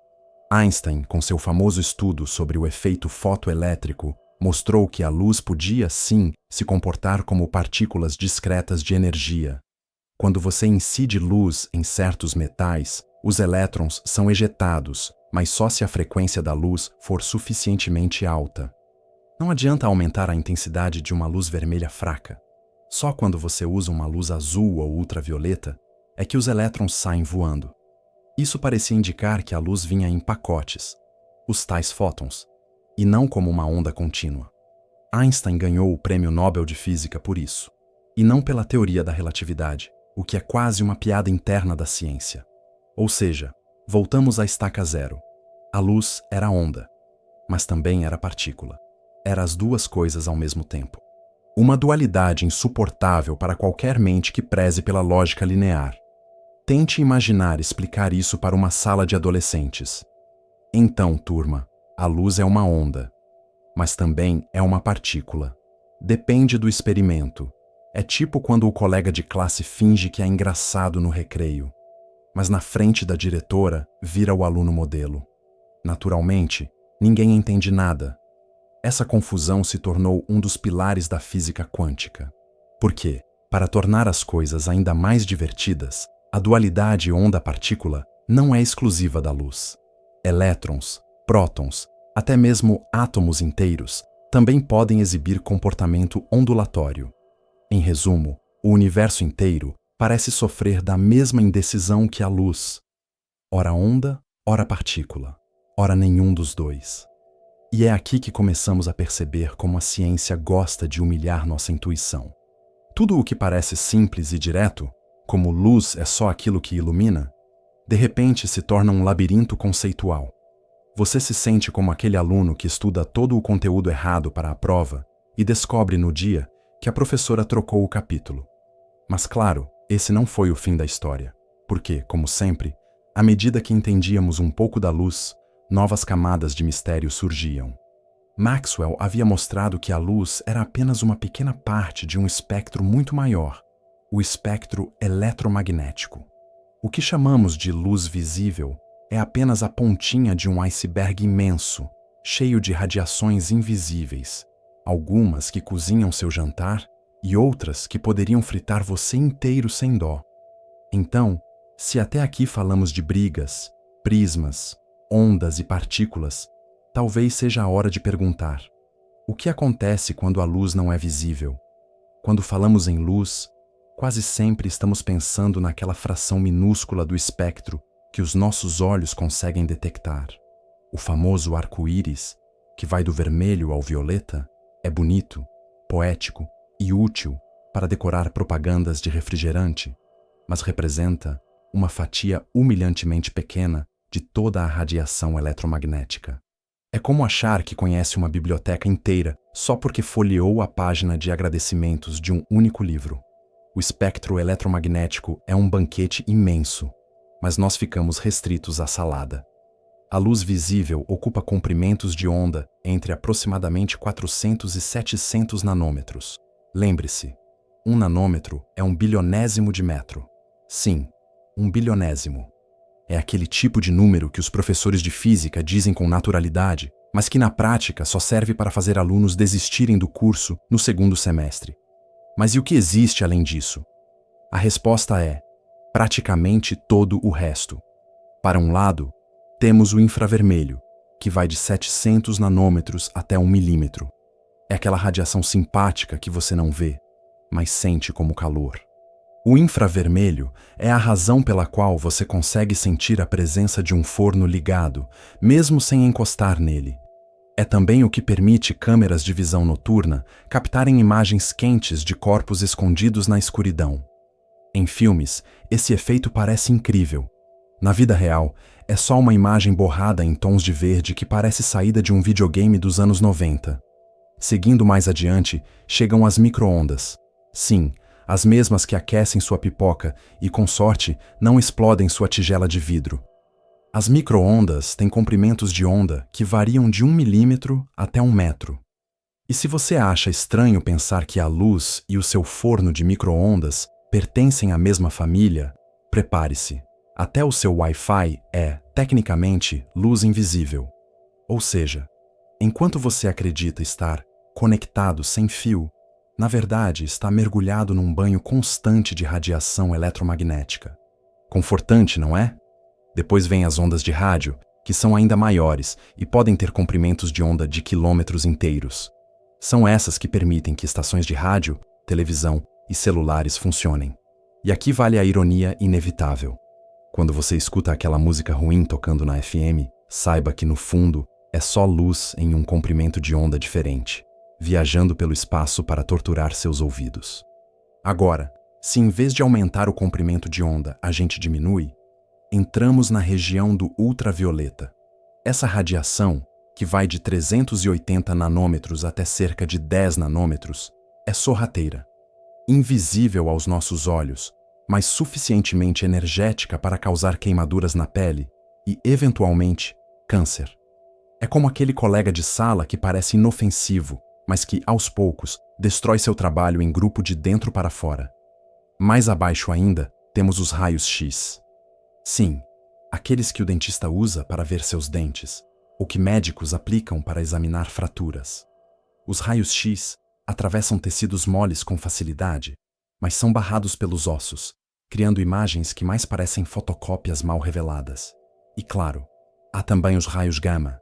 Einstein, com seu famoso estudo sobre o efeito fotoelétrico, mostrou que a luz podia, sim, se comportar como partículas discretas de energia. Quando você incide luz em certos metais, os elétrons são ejetados, mas só se a frequência da luz for suficientemente alta. Não adianta aumentar a intensidade de uma luz vermelha fraca. Só quando você usa uma luz azul ou ultravioleta é que os elétrons saem voando. Isso parecia indicar que a luz vinha em pacotes, os tais fótons, e não como uma onda contínua. Einstein ganhou o Prêmio Nobel de Física por isso, e não pela teoria da relatividade, o que é quase uma piada interna da ciência. Ou seja, Voltamos à estaca zero. A luz era onda, mas também era partícula. Era as duas coisas ao mesmo tempo. Uma dualidade insuportável para qualquer mente que preze pela lógica linear. Tente imaginar explicar isso para uma sala de adolescentes. Então, turma, a luz é uma onda, mas também é uma partícula. Depende do experimento. É tipo quando o colega de classe finge que é engraçado no recreio, mas na frente da diretora vira o aluno modelo. Naturalmente, ninguém entende nada. Essa confusão se tornou um dos pilares da física quântica. Porque, para tornar as coisas ainda mais divertidas, a dualidade onda-partícula não é exclusiva da luz. Elétrons, prótons, até mesmo átomos inteiros também podem exibir comportamento ondulatório. Em resumo, o universo inteiro parece sofrer da mesma indecisão que a luz. Ora onda, ora partícula, ora nenhum dos dois. E é aqui que começamos a perceber como a ciência gosta de humilhar nossa intuição. Tudo o que parece simples e direto, como luz é só aquilo que ilumina, de repente se torna um labirinto conceitual. Você se sente como aquele aluno que estuda todo o conteúdo errado para a prova e descobre no dia que a professora trocou o capítulo. Mas claro, esse não foi o fim da história, porque, como sempre, à medida que entendíamos um pouco da luz, novas camadas de mistério surgiam. Maxwell havia mostrado que a luz era apenas uma pequena parte de um espectro muito maior, o espectro eletromagnético. O que chamamos de luz visível é apenas a pontinha de um iceberg imenso, cheio de radiações invisíveis, algumas que cozinham seu jantar e outras que poderiam fritar você inteiro sem dó. Então, se até aqui falamos de brigas, prismas, ondas e partículas, talvez seja a hora de perguntar: o que acontece quando a luz não é visível? Quando falamos em luz, quase sempre estamos pensando naquela fração minúscula do espectro que os nossos olhos conseguem detectar. O famoso arco-íris, que vai do vermelho ao violeta, é bonito, poético e útil para decorar propagandas de refrigerante, mas representa uma fatia humilhantemente pequena de toda a radiação eletromagnética. É como achar que conhece uma biblioteca inteira só porque folheou a página de agradecimentos de um único livro. O espectro eletromagnético é um banquete imenso, mas nós ficamos restritos à salada. A luz visível ocupa comprimentos de onda entre aproximadamente 400 e 700 nanômetros. Lembre-se, 1 nanômetro é 1 bilionésimo de metro. Sim, 1 bilionésimo. É aquele tipo de número que os professores de física dizem com naturalidade, mas que na prática só serve para fazer alunos desistirem do curso no segundo semestre. Mas e o que existe além disso? A resposta é: praticamente todo o resto. Para um lado, temos o infravermelho, que vai de 700 nanômetros até 1 milímetro. É aquela radiação simpática que você não vê, mas sente como calor. O infravermelho é a razão pela qual você consegue sentir a presença de um forno ligado, mesmo sem encostar nele. É também o que permite câmeras de visão noturna captarem imagens quentes de corpos escondidos na escuridão. Em filmes, esse efeito parece incrível. Na vida real, é só uma imagem borrada em tons de verde que parece saída de um videogame dos anos 90. Seguindo mais adiante, chegam as micro-ondas. Sim, as mesmas que aquecem sua pipoca e, com sorte, não explodem sua tigela de vidro. As micro-ondas têm comprimentos de onda que variam de 1 milímetro até 1 metro. E se você acha estranho pensar que a luz e o seu forno de micro-ondas pertencem à mesma família, prepare-se. Até o seu Wi-Fi é, tecnicamente, luz invisível. Ou seja, enquanto você acredita estar conectado sem fio, na verdade está mergulhado num banho constante de radiação eletromagnética. Confortante, não é? Depois vêm as ondas de rádio, que são ainda maiores e podem ter comprimentos de onda de quilômetros inteiros. São essas que permitem que estações de rádio, televisão e celulares funcionem. E aqui vale a ironia inevitável. Quando você escuta aquela música ruim tocando na FM, saiba que no fundo é só luz em um comprimento de onda diferente, viajando pelo espaço para torturar seus ouvidos. Agora, se em vez de aumentar o comprimento de onda a gente diminui, entramos na região do ultravioleta. Essa radiação, que vai de 380 nanômetros até cerca de 10 nanômetros, é sorrateira, invisível aos nossos olhos, mas suficientemente energética para causar queimaduras na pele e, eventualmente, câncer. É como aquele colega de sala que parece inofensivo, mas que, aos poucos, destrói seu trabalho em grupo de dentro para fora. Mais abaixo ainda, temos os raios X. Sim, aqueles que o dentista usa para ver seus dentes, ou que médicos aplicam para examinar fraturas. Os raios X atravessam tecidos moles com facilidade, mas são barrados pelos ossos, criando imagens que mais parecem fotocópias mal reveladas. E claro, há também os raios gama,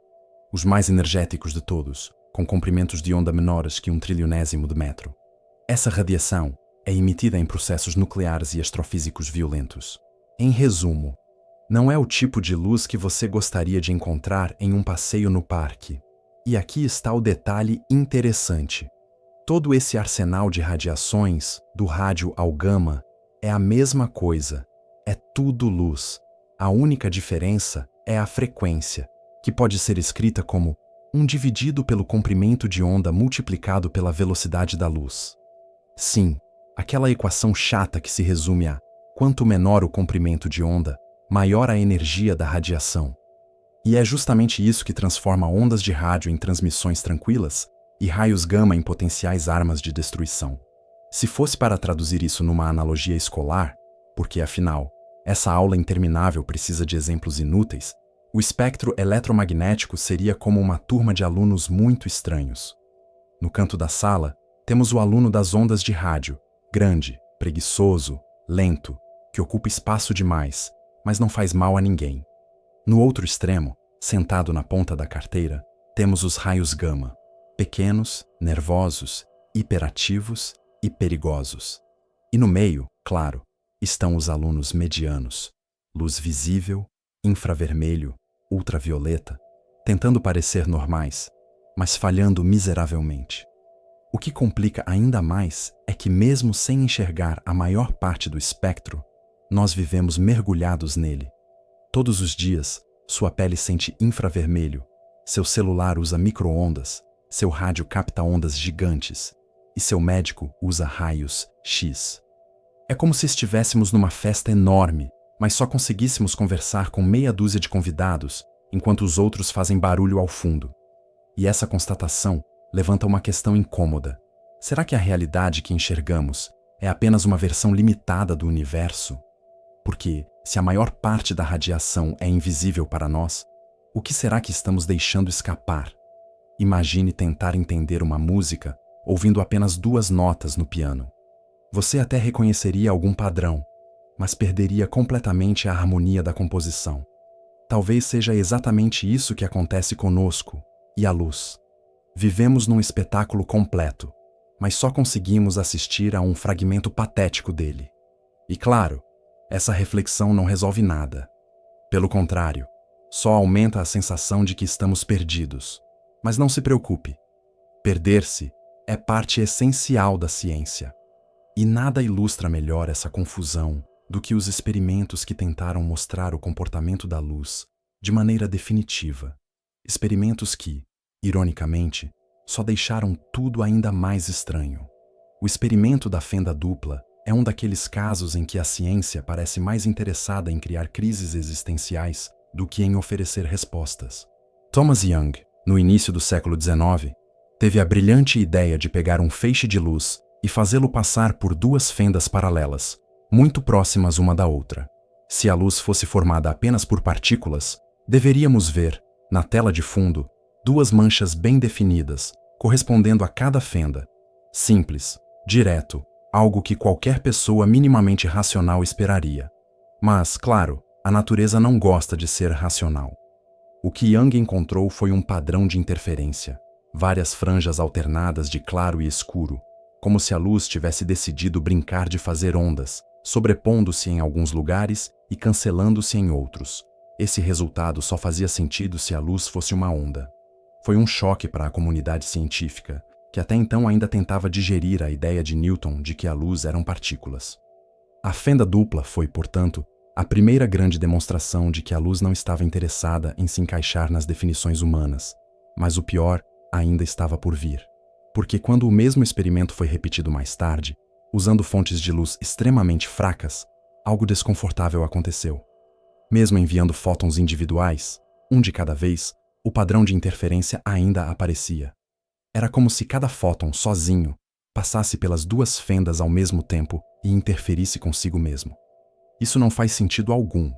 os mais energéticos de todos, com comprimentos de onda menores que 1/1000º de metro. Essa radiação é emitida em processos nucleares e astrofísicos violentos. Em resumo, não é o tipo de luz que você gostaria de encontrar em um passeio no parque. E aqui está o detalhe interessante. Todo esse arsenal de radiações, do rádio ao gama, é a mesma coisa. É tudo luz. A única diferença é a frequência, que pode ser escrita como 1 dividido pelo comprimento de onda multiplicado pela velocidade da luz. Sim, aquela equação chata que se resume a quanto menor o comprimento de onda, maior a energia da radiação. E é justamente isso que transforma ondas de rádio em transmissões tranquilas e raios gama em potenciais armas de destruição. Se fosse para traduzir isso numa analogia escolar, porque afinal, essa aula interminável precisa de exemplos inúteis, o espectro eletromagnético seria como uma turma de alunos muito estranhos. No canto da sala, temos o aluno das ondas de rádio, grande, preguiçoso, lento, que ocupa espaço demais, mas não faz mal a ninguém. No outro extremo, sentado na ponta da carteira, temos os raios gama, pequenos, nervosos, hiperativos e perigosos. E no meio, claro, estão os alunos medianos, luz visível, infravermelho, ultravioleta, tentando parecer normais, mas falhando miseravelmente. O que complica ainda mais é que, mesmo sem enxergar a maior parte do espectro, nós vivemos mergulhados nele. Todos os dias, sua pele sente infravermelho, seu celular usa micro-ondas, seu rádio capta ondas gigantes e seu médico usa raios X. É como se estivéssemos numa festa enorme, mas só conseguíssemos conversar com meia dúzia de convidados, enquanto os outros fazem barulho ao fundo. E essa constatação levanta uma questão incômoda. Será que a realidade que enxergamos é apenas uma versão limitada do universo? Porque, se a maior parte da radiação é invisível para nós, o que será que estamos deixando escapar? Imagine tentar entender uma música ouvindo apenas 2 notas no piano. Você até reconheceria algum padrão, mas perderia completamente a harmonia da composição. Talvez seja exatamente isso que acontece conosco e a luz. Vivemos num espetáculo completo, mas só conseguimos assistir a um fragmento patético dele. E claro, essa reflexão não resolve nada. Pelo contrário, só aumenta a sensação de que estamos perdidos. Mas não se preocupe. Perder-se é parte essencial da ciência. E nada ilustra melhor essa confusão do que os experimentos que tentaram mostrar o comportamento da luz de maneira definitiva. Experimentos que, ironicamente, só deixaram tudo ainda mais estranho. O experimento da fenda dupla é um daqueles casos em que a ciência parece mais interessada em criar crises existenciais do que em oferecer respostas. Thomas Young, no início do século XIX, teve a brilhante ideia de pegar um feixe de luz e fazê-lo passar por 2 fendas paralelas, muito próximas uma da outra. Se a luz fosse formada apenas por partículas, deveríamos ver, na tela de fundo, 2 manchas bem definidas, correspondendo a cada fenda. Simples, direto, algo que qualquer pessoa minimamente racional esperaria. Mas, claro, a natureza não gosta de ser racional. O que Young encontrou foi um padrão de interferência, várias franjas alternadas de claro e escuro, como se a luz tivesse decidido brincar de fazer ondas, sobrepondo-se em alguns lugares e cancelando-se em outros. Esse resultado só fazia sentido se a luz fosse uma onda. Foi um choque para a comunidade científica, que até então ainda tentava digerir a ideia de Newton de que a luz eram partículas. A fenda dupla foi, portanto, A primeira grande demonstração de que a luz não estava interessada em se encaixar nas definições humanas, mas o pior ainda estava por vir. Porque quando o mesmo experimento foi repetido mais tarde, usando fontes de luz extremamente fracas, algo desconfortável aconteceu. Mesmo enviando fótons individuais, um de cada vez, o padrão de interferência ainda aparecia. Era como se cada fóton sozinho passasse pelas duas fendas ao mesmo tempo e interferisse consigo mesmo. Isso não faz sentido algum.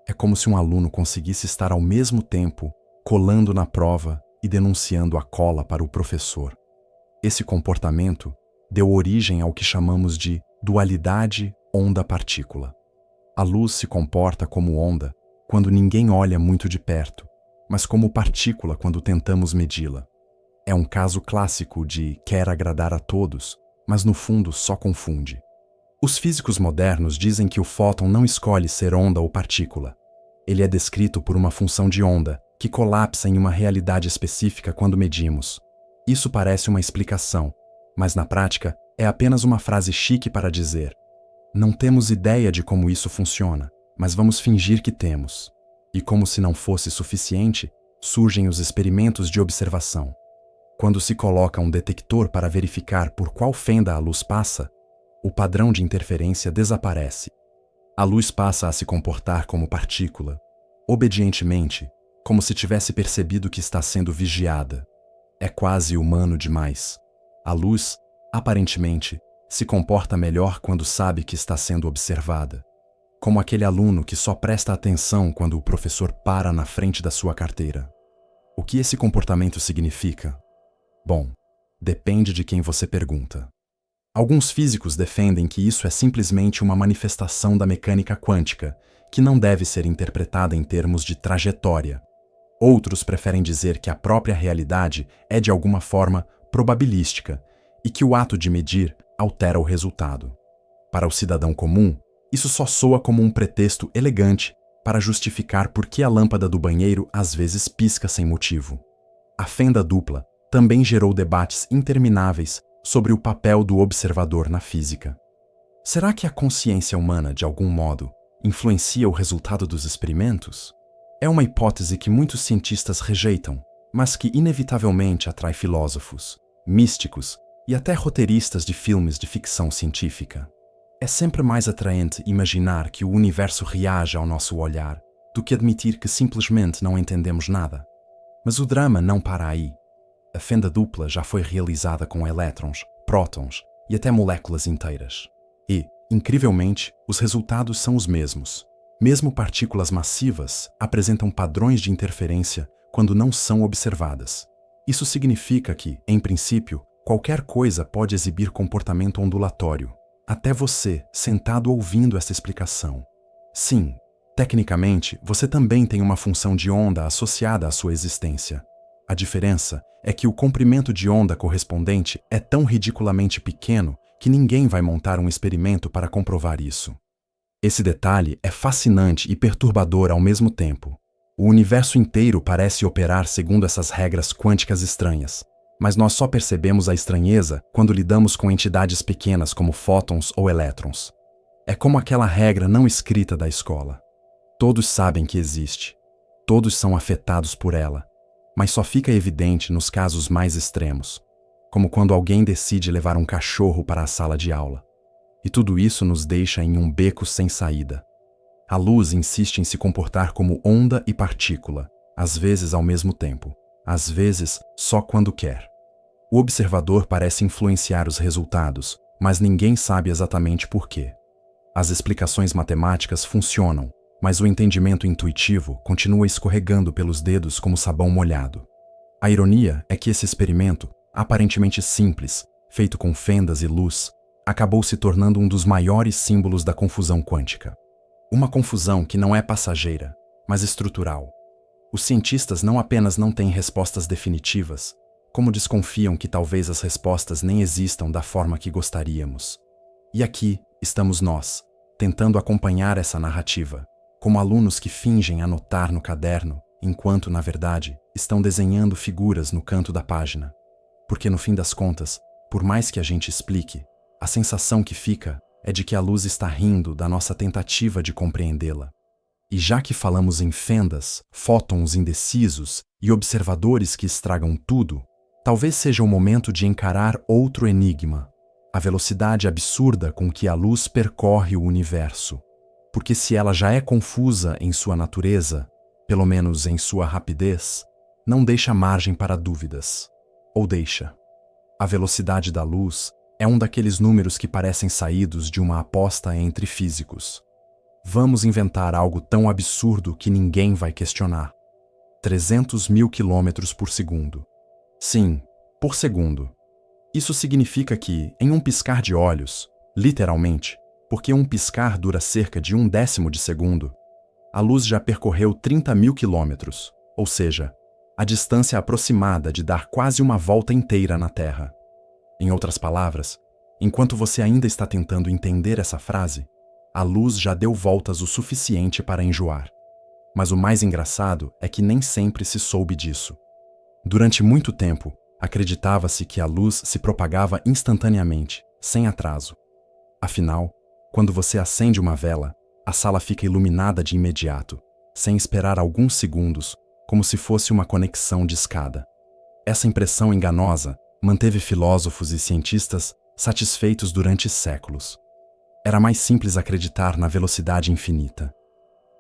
É como se um aluno conseguisse estar ao mesmo tempo colando na prova e denunciando a cola para o professor. Esse comportamento deu origem ao que chamamos de dualidade onda-partícula. A luz se comporta como onda quando ninguém olha muito de perto, mas como partícula quando tentamos medi-la. É um caso clássico de quer agradar a todos, mas no fundo só confunde. Os físicos modernos dizem que o fóton não escolhe ser onda ou partícula. Ele é descrito por uma função de onda, que colapsa em uma realidade específica quando medimos. Isso parece uma explicação, mas na prática é apenas uma frase chique para dizer: não temos ideia de como isso funciona, mas vamos fingir que temos. E como se não fosse suficiente, surgem os experimentos de observação. Quando se coloca um detector para verificar por qual fenda a luz passa, o padrão de interferência desaparece. A luz passa a se comportar como partícula, obedientemente, como se tivesse percebido que está sendo vigiada. É quase humano demais. A luz, aparentemente, se comporta melhor quando sabe que está sendo observada. Como aquele aluno que só presta atenção quando o professor para na frente da sua carteira. O que esse comportamento significa? Bom, depende de quem você pergunta. Alguns físicos defendem que isso é simplesmente uma manifestação da mecânica quântica, que não deve ser interpretada em termos de trajetória. Outros preferem dizer que a própria realidade é de alguma forma probabilística e que o ato de medir altera o resultado. Para o cidadão comum, isso só soa como um pretexto elegante para justificar por que a lâmpada do banheiro às vezes pisca sem motivo. A fenda dupla também gerou debates intermináveis sobre o papel do observador na física. Será que a consciência humana, de algum modo, influencia o resultado dos experimentos? É uma hipótese que muitos cientistas rejeitam, mas que inevitavelmente atrai filósofos, místicos e até roteiristas de filmes de ficção científica. É sempre mais atraente imaginar que o universo reage ao nosso olhar do que admitir que simplesmente não entendemos nada. Mas o drama não para aí. A fenda dupla já foi realizada com elétrons, prótons e até moléculas inteiras. E, incrivelmente, os resultados são os mesmos. Mesmo partículas massivas apresentam padrões de interferência quando não são observadas. Isso significa que, em princípio, qualquer coisa pode exibir comportamento ondulatório, até você, sentado ouvindo essa explicação. Sim, tecnicamente, você também tem uma função de onda associada à sua existência. A diferença é que o comprimento de onda correspondente é tão ridiculamente pequeno que ninguém vai montar um experimento para comprovar isso. Esse detalhe é fascinante e perturbador ao mesmo tempo. O universo inteiro parece operar segundo essas regras quânticas estranhas, mas nós só percebemos a estranheza quando lidamos com entidades pequenas como fótons ou elétrons. É como aquela regra não escrita da escola. Todos sabem que existe. Todos são afetados por ela, mas só fica evidente nos casos mais extremos, como quando alguém decide levar um cachorro para a sala de aula. E tudo isso nos deixa em um beco sem saída. A luz insiste em se comportar como onda e partícula, às vezes ao mesmo tempo, às vezes só quando quer. O observador parece influenciar os resultados, mas ninguém sabe exatamente por quê. As explicações matemáticas funcionam, mas o entendimento intuitivo continua escorregando pelos dedos como sabão molhado. A ironia é que esse experimento, aparentemente simples, feito com fendas e luz, acabou se tornando um dos maiores símbolos da confusão quântica. Uma confusão que não é passageira, mas estrutural. Os cientistas não apenas não têm respostas definitivas, como desconfiam que talvez as respostas nem existam da forma que gostaríamos. E aqui estamos nós, tentando acompanhar essa narrativa, como alunos que fingem anotar no caderno, enquanto, na verdade, estão desenhando figuras no canto da página. Porque, no fim das contas, por mais que a gente explique, a sensação que fica é de que a luz está rindo da nossa tentativa de compreendê-la. E já que falamos em fendas, fótons indecisos e observadores que estragam tudo, talvez seja o momento de encarar outro enigma: a velocidade absurda com que a luz percorre o universo. Porque se ela já é confusa em sua natureza, pelo menos em sua rapidez, não deixa margem para dúvidas. Ou deixa? A velocidade da luz é um daqueles números que parecem saídos de uma aposta entre físicos. Vamos inventar algo tão absurdo que ninguém vai questionar. 300 mil quilômetros por segundo. Sim, por segundo. Isso significa que, em um piscar de olhos, literalmente, porque um piscar dura cerca de 1/10 de segundo, a luz já percorreu 30 mil quilômetros, ou seja, a distância aproximada de dar quase uma volta inteira na Terra. Em outras palavras, enquanto você ainda está tentando entender essa frase, a luz já deu voltas o suficiente para enjoar. Mas o mais engraçado é que nem sempre se soube disso. Durante muito tempo, acreditava-se que a luz se propagava instantaneamente, sem atraso. Afinal, quando você acende uma vela, a sala fica iluminada de imediato, sem esperar alguns segundos, como se fosse uma conexão de escada. Essa impressão enganosa manteve filósofos e cientistas satisfeitos durante séculos. Era mais simples acreditar na velocidade infinita.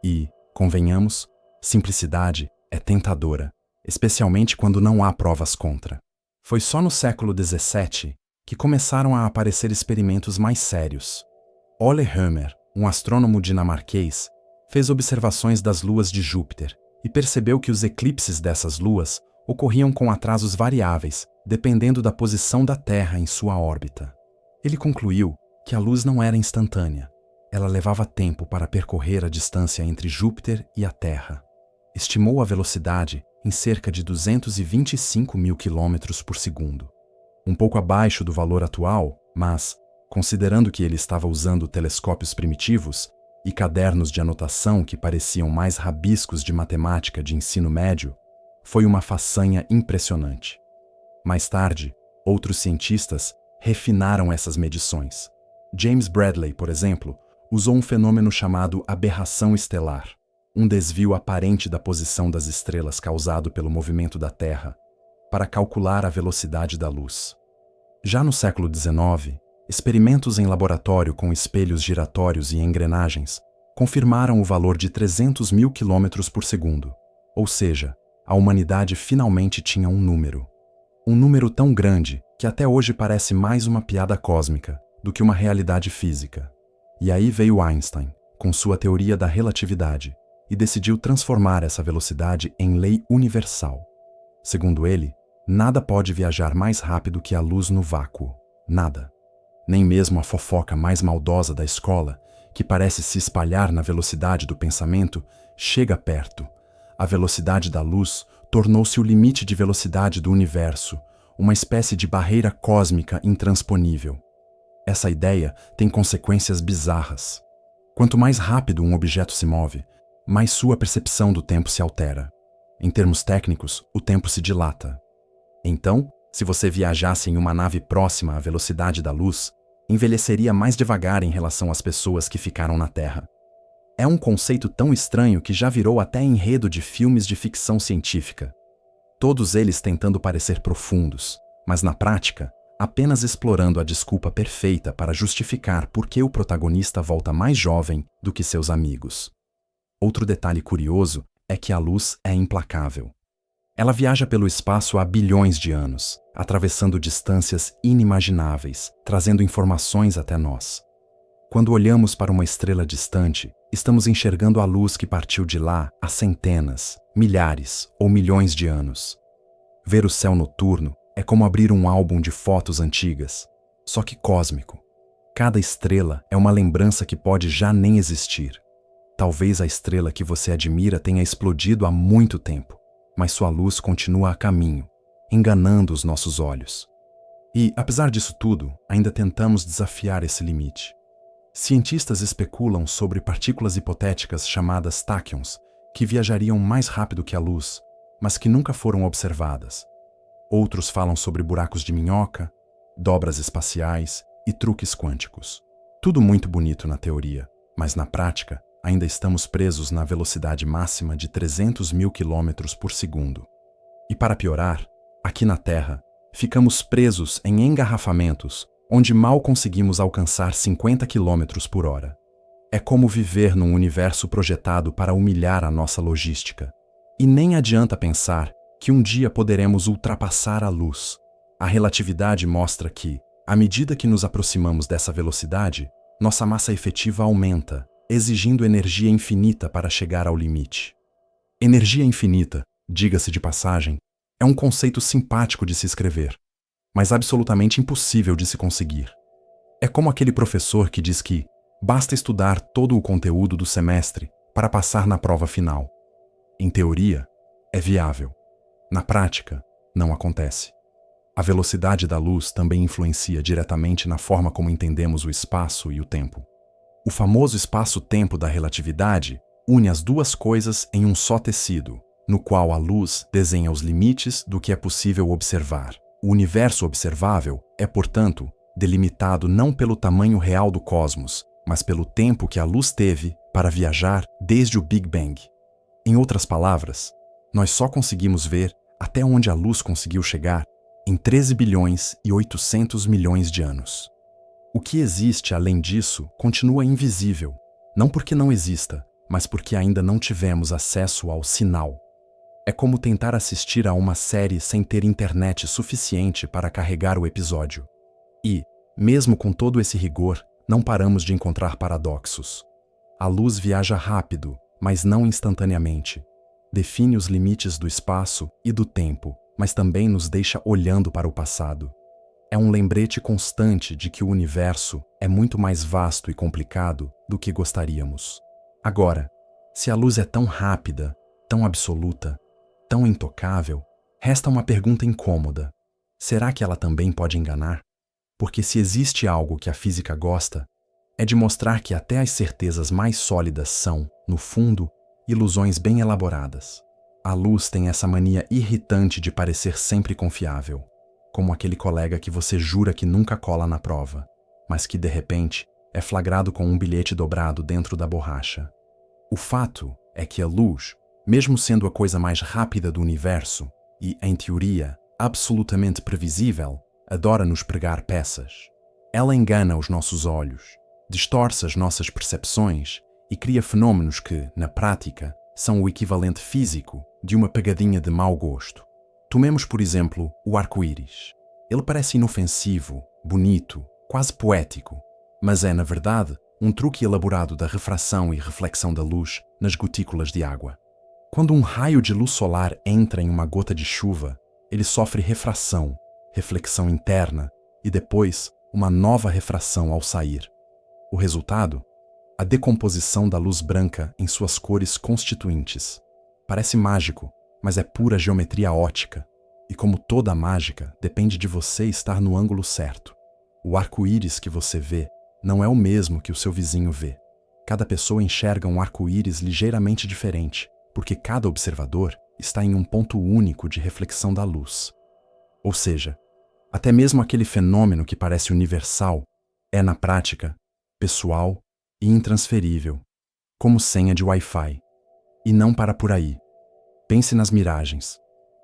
E, convenhamos, simplicidade é tentadora, especialmente quando não há provas contra. Foi só no século XVII que começaram a aparecer experimentos mais sérios. Ole Hammer, um astrônomo dinamarquês, fez observações das luas de Júpiter e percebeu que os eclipses dessas luas ocorriam com atrasos variáveis, dependendo da posição da Terra em sua órbita. Ele concluiu que a luz não era instantânea. Ela levava tempo para percorrer a distância entre Júpiter e a Terra. Estimou a velocidade em cerca de 225 mil quilômetros por segundo. Um pouco abaixo do valor atual, mas, considerando que ele estava usando telescópios primitivos e cadernos de anotação que pareciam mais rabiscos de matemática de ensino médio, foi uma façanha impressionante. Mais tarde, outros cientistas refinaram essas medições. James Bradley, por exemplo, usou um fenômeno chamado aberração estelar, um desvio aparente da posição das estrelas causado pelo movimento da Terra, para calcular a velocidade da luz. Já no século XIX, experimentos em laboratório com espelhos giratórios e engrenagens confirmaram o valor de 300 mil quilômetros por segundo, ou seja, a humanidade finalmente tinha um número. Um número tão grande que até hoje parece mais uma piada cósmica do que uma realidade física. E aí veio Einstein, com sua teoria da relatividade, e decidiu transformar essa velocidade em lei universal. Segundo ele, nada pode viajar mais rápido que a luz no vácuo. Nada. Nem mesmo a fofoca mais maldosa da escola, que parece se espalhar na velocidade do pensamento, chega perto. A velocidade da luz tornou-se o limite de velocidade do universo, uma espécie de barreira cósmica intransponível. Essa ideia tem consequências bizarras. Quanto mais rápido um objeto se move, mais sua percepção do tempo se altera. Em termos técnicos, o tempo se dilata. Então, se você viajasse em uma nave próxima à velocidade da luz, envelheceria mais devagar em relação às pessoas que ficaram na Terra. É um conceito tão estranho que já virou até enredo de filmes de ficção científica. Todos eles tentando parecer profundos, mas na prática, apenas explorando a desculpa perfeita para justificar por que o protagonista volta mais jovem do que seus amigos. Outro detalhe curioso é que a luz é implacável. Ela viaja pelo espaço há bilhões de anos, atravessando distâncias inimagináveis, trazendo informações até nós. Quando olhamos para uma estrela distante, estamos enxergando a luz que partiu de lá há centenas, milhares ou milhões de anos. Ver o céu noturno é como abrir um álbum de fotos antigas, só que cósmico. Cada estrela é uma lembrança que pode já nem existir. Talvez a estrela que você admira tenha explodido há muito tempo, mas sua luz continua a caminho, enganando os nossos olhos. E, apesar disso tudo, ainda tentamos desafiar esse limite. Cientistas especulam sobre partículas hipotéticas chamadas táquions, que viajariam mais rápido que a luz, mas que nunca foram observadas. Outros falam sobre buracos de minhoca, dobras espaciais e truques quânticos. Tudo muito bonito na teoria, mas na prática, ainda estamos presos na velocidade máxima de 300 mil quilômetros por segundo. E para piorar, aqui na Terra, ficamos presos em engarrafamentos onde mal conseguimos alcançar 50 quilômetros por hora. É como viver num universo projetado para humilhar a nossa logística. E nem adianta pensar que um dia poderemos ultrapassar a luz. A relatividade mostra que, à medida que nos aproximamos dessa velocidade, nossa massa efetiva aumenta, exigindo energia infinita para chegar ao limite. Energia infinita, diga-se de passagem, é um conceito simpático de se escrever, mas absolutamente impossível de se conseguir. É como aquele professor que diz que basta estudar todo o conteúdo do semestre para passar na prova final. Em teoria, é viável. Na prática, não acontece. A velocidade da luz também influencia diretamente na forma como entendemos o espaço e o tempo. O famoso espaço-tempo da relatividade une as duas coisas em um só tecido, no qual a luz desenha os limites do que é possível observar. O universo observável é, portanto, delimitado não pelo tamanho real do cosmos, mas pelo tempo que a luz teve para viajar desde o Big Bang. Em outras palavras, nós só conseguimos ver até onde a luz conseguiu chegar em 13 bilhões e 800 milhões de anos. O que existe além disso continua invisível, não porque não exista, mas porque ainda não tivemos acesso ao sinal. É como tentar assistir a uma série sem ter internet suficiente para carregar o episódio. E, mesmo com todo esse rigor, não paramos de encontrar paradoxos. A luz viaja rápido, mas não instantaneamente. Define os limites do espaço e do tempo, mas também nos deixa olhando para o passado. É um lembrete constante de que o universo é muito mais vasto e complicado do que gostaríamos. Agora, se a luz é tão rápida, tão absoluta, tão intocável, resta uma pergunta incômoda. Será que ela também pode enganar? Porque se existe algo que a física gosta, é de mostrar que até as certezas mais sólidas são, no fundo, ilusões bem elaboradas. A luz tem essa mania irritante de parecer sempre confiável, como aquele colega que você jura que nunca cola na prova, mas que, de repente, é flagrado com um bilhete dobrado dentro da borracha. O fato é que a luz, mesmo sendo a coisa mais rápida do universo e, em teoria, absolutamente previsível, adora nos pregar peças. Ela engana os nossos olhos, distorce as nossas percepções e cria fenômenos que, na prática, são o equivalente físico de uma pegadinha de mau gosto. Tomemos, por exemplo, o arco-íris. Ele parece inofensivo, bonito, quase poético, mas é, na verdade, um truque elaborado da refração e reflexão da luz nas gotículas de água. Quando um raio de luz solar entra em uma gota de chuva, ele sofre refração, reflexão interna e depois uma nova refração ao sair. O resultado? A decomposição da luz branca em suas cores constituintes. Parece mágico, mas é pura geometria ótica, e como toda mágica, depende de você estar no ângulo certo. O arco-íris que você vê não é o mesmo que o seu vizinho vê. Cada pessoa enxerga um arco-íris ligeiramente diferente, porque cada observador está em um ponto único de reflexão da luz. Ou seja, até mesmo aquele fenômeno que parece universal é, na prática, pessoal e intransferível, como senha de Wi-Fi. E não para por aí. Pense nas miragens.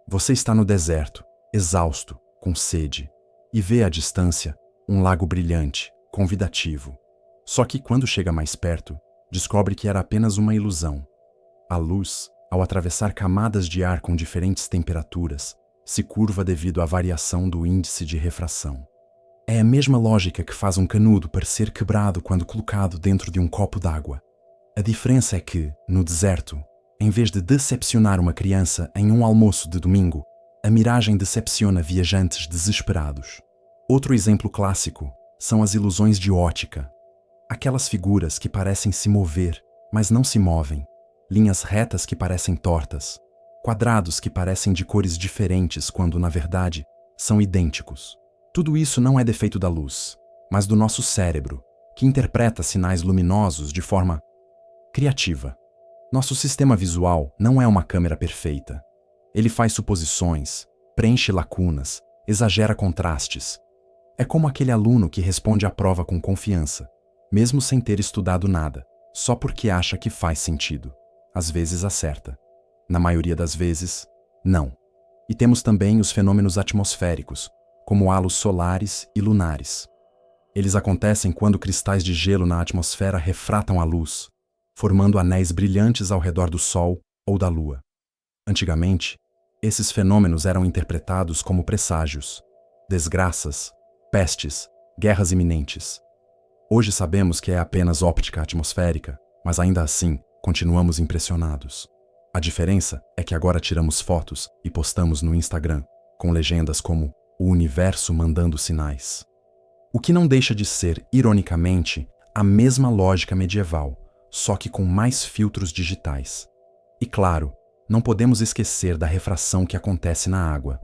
Você está no deserto, exausto, com sede, e vê à distância um lago brilhante, convidativo. Só que quando chega mais perto, descobre que era apenas uma ilusão. A luz, ao atravessar camadas de ar com diferentes temperaturas, se curva devido à variação do índice de refração. É a mesma lógica que faz um canudo parecer quebrado quando colocado dentro de um copo d'água. A diferença é que, no deserto, em vez de decepcionar uma criança em um almoço de domingo, a miragem decepciona viajantes desesperados. Outro exemplo clássico são as ilusões de ótica. Aquelas figuras que parecem se mover, mas não se movem. Linhas retas que parecem tortas. Quadrados que parecem de cores diferentes quando, na verdade, são idênticos. Tudo isso não é defeito da luz, mas do nosso cérebro, que interpreta sinais luminosos de forma criativa. Nosso sistema visual não é uma câmera perfeita. Ele faz suposições, preenche lacunas, exagera contrastes. É como aquele aluno que responde à prova com confiança, mesmo sem ter estudado nada, só porque acha que faz sentido. Às vezes acerta. Na maioria das vezes, não. E temos também os fenômenos atmosféricos, como halos solares e lunares. Eles acontecem quando cristais de gelo na atmosfera refratam a luz, formando anéis brilhantes ao redor do Sol ou da Lua. Antigamente, esses fenômenos eram interpretados como presságios, desgraças, pestes, guerras iminentes. Hoje sabemos que é apenas óptica atmosférica, mas ainda assim continuamos impressionados. A diferença é que agora tiramos fotos e postamos no Instagram, com legendas como "O universo mandando sinais". O que não deixa de ser, ironicamente, a mesma lógica medieval, só que com mais filtros digitais. E claro, não podemos esquecer da refração que acontece na água.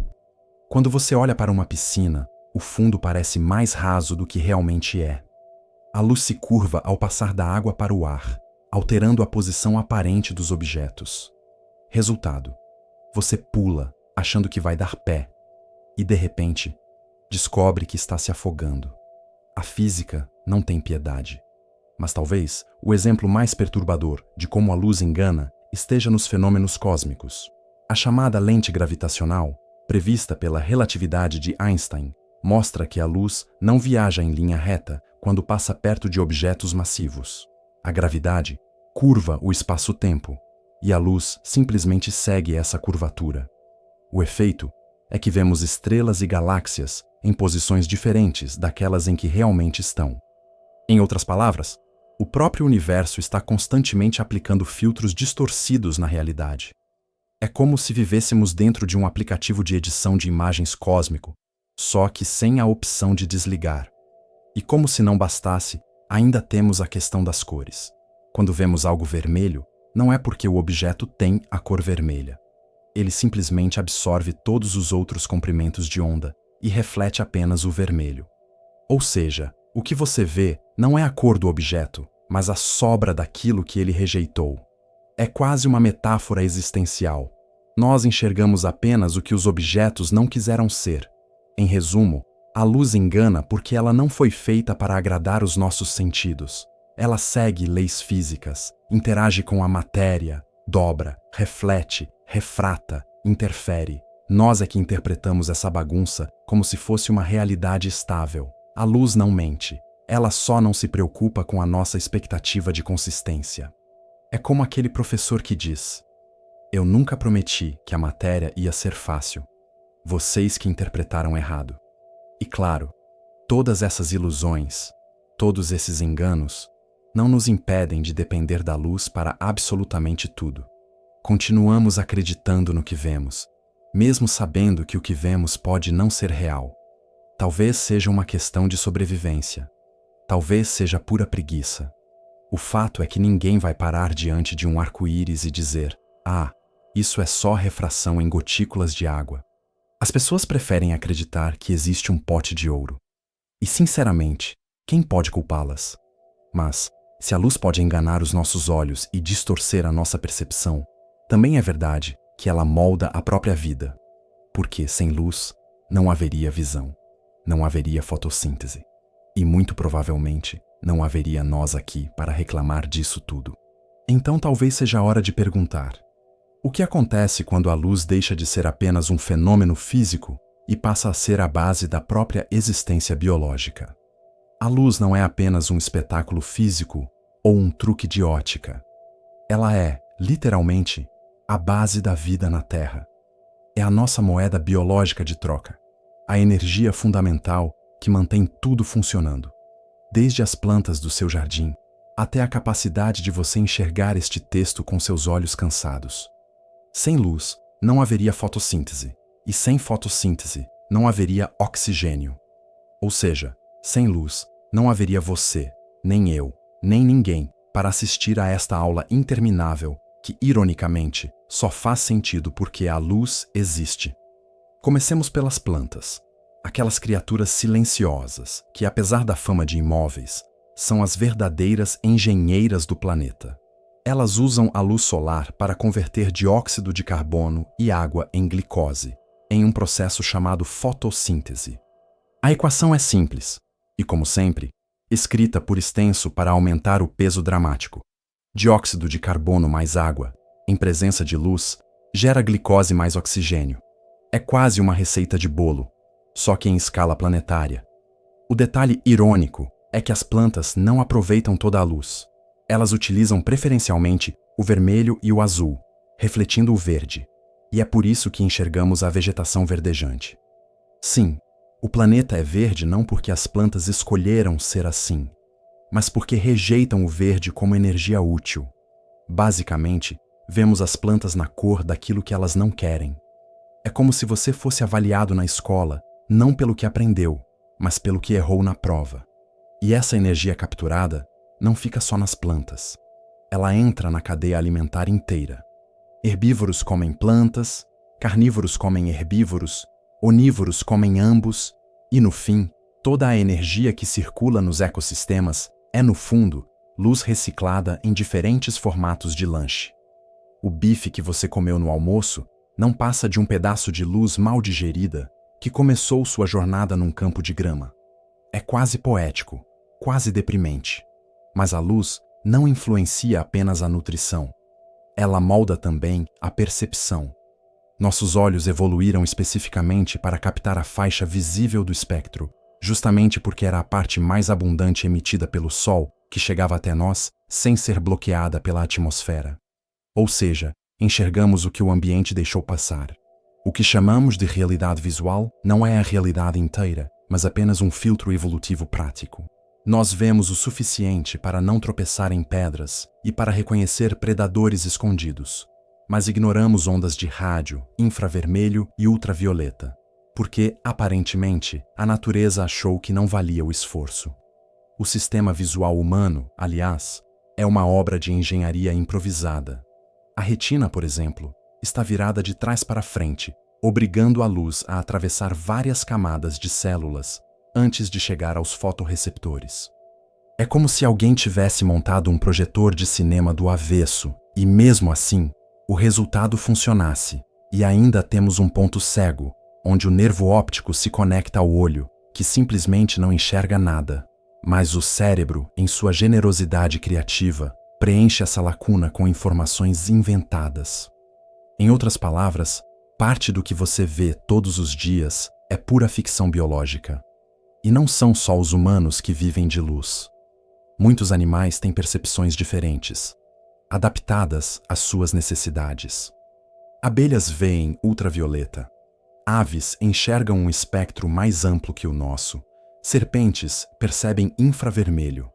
Quando você olha para uma piscina, o fundo parece mais raso do que realmente é. A luz se curva ao passar da água para o ar, alterando a posição aparente dos objetos. Resultado: você pula, achando que vai dar pé, e de repente, descobre que está se afogando. A física não tem piedade. Mas talvez o exemplo mais perturbador de como a luz engana esteja nos fenômenos cósmicos. A chamada lente gravitacional, prevista pela relatividade de Einstein, mostra que a luz não viaja em linha reta quando passa perto de objetos massivos. A gravidade curva o espaço-tempo, e a luz simplesmente segue essa curvatura. O efeito é que vemos estrelas e galáxias em posições diferentes daquelas em que realmente estão. Em outras palavras, o próprio universo está constantemente aplicando filtros distorcidos na realidade. É como se vivêssemos dentro de um aplicativo de edição de imagens cósmico, só que sem a opção de desligar. E como se não bastasse, ainda temos a questão das cores. Quando vemos algo vermelho, não é porque o objeto tem a cor vermelha. Ele simplesmente absorve todos os outros comprimentos de onda e reflete apenas o vermelho. Ou seja, o que você vê não é a cor do objeto, mas a sobra daquilo que ele rejeitou. É quase uma metáfora existencial. Nós enxergamos apenas o que os objetos não quiseram ser. Em resumo, a luz engana porque ela não foi feita para agradar os nossos sentidos. Ela segue leis físicas, interage com a matéria, dobra, reflete, refrata, interfere. Nós é que interpretamos essa bagunça como se fosse uma realidade estável. A luz não mente. Ela só não se preocupa com a nossa expectativa de consistência. É como aquele professor que diz: "Eu nunca prometi que a matéria ia ser fácil. Vocês que interpretaram errado." E claro, todas essas ilusões, todos esses enganos, não nos impedem de depender da luz para absolutamente tudo. Continuamos acreditando no que vemos, mesmo sabendo que o que vemos pode não ser real. Talvez seja uma questão de sobrevivência. Talvez seja pura preguiça. O fato é que ninguém vai parar diante de um arco-íris e dizer: "Ah, isso é só refração em gotículas de água." As pessoas preferem acreditar que existe um pote de ouro. E, sinceramente, quem pode culpá-las? Mas, se a luz pode enganar os nossos olhos e distorcer a nossa percepção, também é verdade que ela molda a própria vida. Porque, sem luz, não haveria visão, não haveria fotossíntese. E, muito provavelmente, não haveria nós aqui para reclamar disso tudo. Então talvez seja a hora de perguntar: o que acontece quando a luz deixa de ser apenas um fenômeno físico e passa a ser a base da própria existência biológica? A luz não é apenas um espetáculo físico ou um truque de ótica. Ela é, literalmente, a base da vida na Terra. É a nossa moeda biológica de troca, a energia fundamental que mantém tudo funcionando, desde as plantas do seu jardim até a capacidade de você enxergar este texto com seus olhos cansados. Sem luz, não haveria fotossíntese, e sem fotossíntese, não haveria oxigênio. Ou seja, sem luz, não haveria você, nem eu, nem ninguém para assistir a esta aula interminável que, ironicamente, só faz sentido porque a luz existe. Comecemos pelas plantas, aquelas criaturas silenciosas que, apesar da fama de imóveis, são as verdadeiras engenheiras do planeta. Elas usam a luz solar para converter dióxido de carbono e água em glicose, em um processo chamado fotossíntese. A equação é simples, e como sempre, escrita por extenso para aumentar o peso dramático. Dióxido de carbono mais água, em presença de luz, gera glicose mais oxigênio. É quase uma receita de bolo, só que em escala planetária. O detalhe irônico é que as plantas não aproveitam toda a luz. Elas utilizam preferencialmente o vermelho e o azul, refletindo o verde, e é por isso que enxergamos a vegetação verdejante. Sim, o planeta é verde não porque as plantas escolheram ser assim, mas porque rejeitam o verde como energia útil. Basicamente, vemos as plantas na cor daquilo que elas não querem. É como se você fosse avaliado na escola, não pelo que aprendeu, mas pelo que errou na prova. E essa energia capturada não fica só nas plantas. Ela entra na cadeia alimentar inteira. Herbívoros comem plantas, carnívoros comem herbívoros, onívoros comem ambos, e no fim, toda a energia que circula nos ecossistemas é, no fundo, luz reciclada em diferentes formatos de lanche. O bife que você comeu no almoço não passa de um pedaço de luz mal digerida que começou sua jornada num campo de grama. É quase poético, quase deprimente. Mas a luz não influencia apenas a nutrição. Ela molda também a percepção. Nossos olhos evoluíram especificamente para captar a faixa visível do espectro, justamente porque era a parte mais abundante emitida pelo Sol que chegava até nós sem ser bloqueada pela atmosfera. Ou seja, enxergamos o que o ambiente deixou passar. O que chamamos de realidade visual não é a realidade inteira, mas apenas um filtro evolutivo prático. Nós vemos o suficiente para não tropeçar em pedras e para reconhecer predadores escondidos, mas ignoramos ondas de rádio, infravermelho e ultravioleta, porque, aparentemente, a natureza achou que não valia o esforço. O sistema visual humano, aliás, é uma obra de engenharia improvisada. A retina, por exemplo, está virada de trás para frente, obrigando a luz a atravessar várias camadas de células antes de chegar aos fotorreceptores. É como se alguém tivesse montado um projetor de cinema do avesso e, mesmo assim, o resultado funcionasse, e ainda temos um ponto cego, onde o nervo óptico se conecta ao olho, que simplesmente não enxerga nada. Mas o cérebro, em sua generosidade criativa, preenche essa lacuna com informações inventadas. Em outras palavras, parte do que você vê todos os dias é pura ficção biológica. E não são só os humanos que vivem de luz. Muitos animais têm percepções diferentes, adaptadas às suas necessidades. Abelhas veem ultravioleta. Aves enxergam um espectro mais amplo que o nosso. Serpentes percebem infravermelho.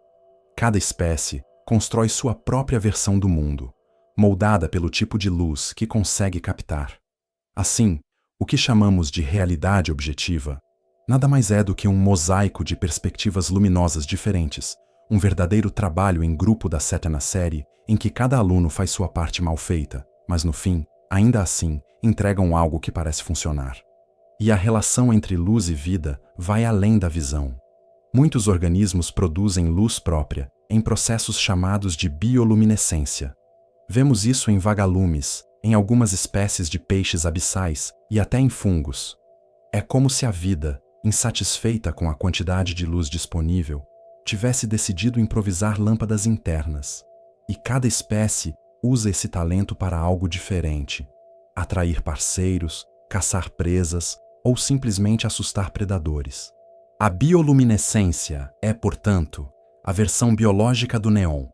Cada espécie constrói sua própria versão do mundo, moldada pelo tipo de luz que consegue captar. Assim, o que chamamos de realidade objetiva nada mais é do que um mosaico de perspectivas luminosas diferentes, um verdadeiro trabalho em grupo da sétima série em que cada aluno faz sua parte mal feita, mas no fim, ainda assim, entregam algo que parece funcionar. E a relação entre luz e vida vai além da visão. Muitos organismos produzem luz própria em processos chamados de bioluminescência. Vemos isso em vagalumes, em algumas espécies de peixes abissais e até em fungos. É como se a vida, insatisfeita com a quantidade de luz disponível, tivesse decidido improvisar lâmpadas internas. E cada espécie usa esse talento para algo diferente: atrair parceiros, caçar presas ou simplesmente assustar predadores. A bioluminescência é, portanto, a versão biológica do neon,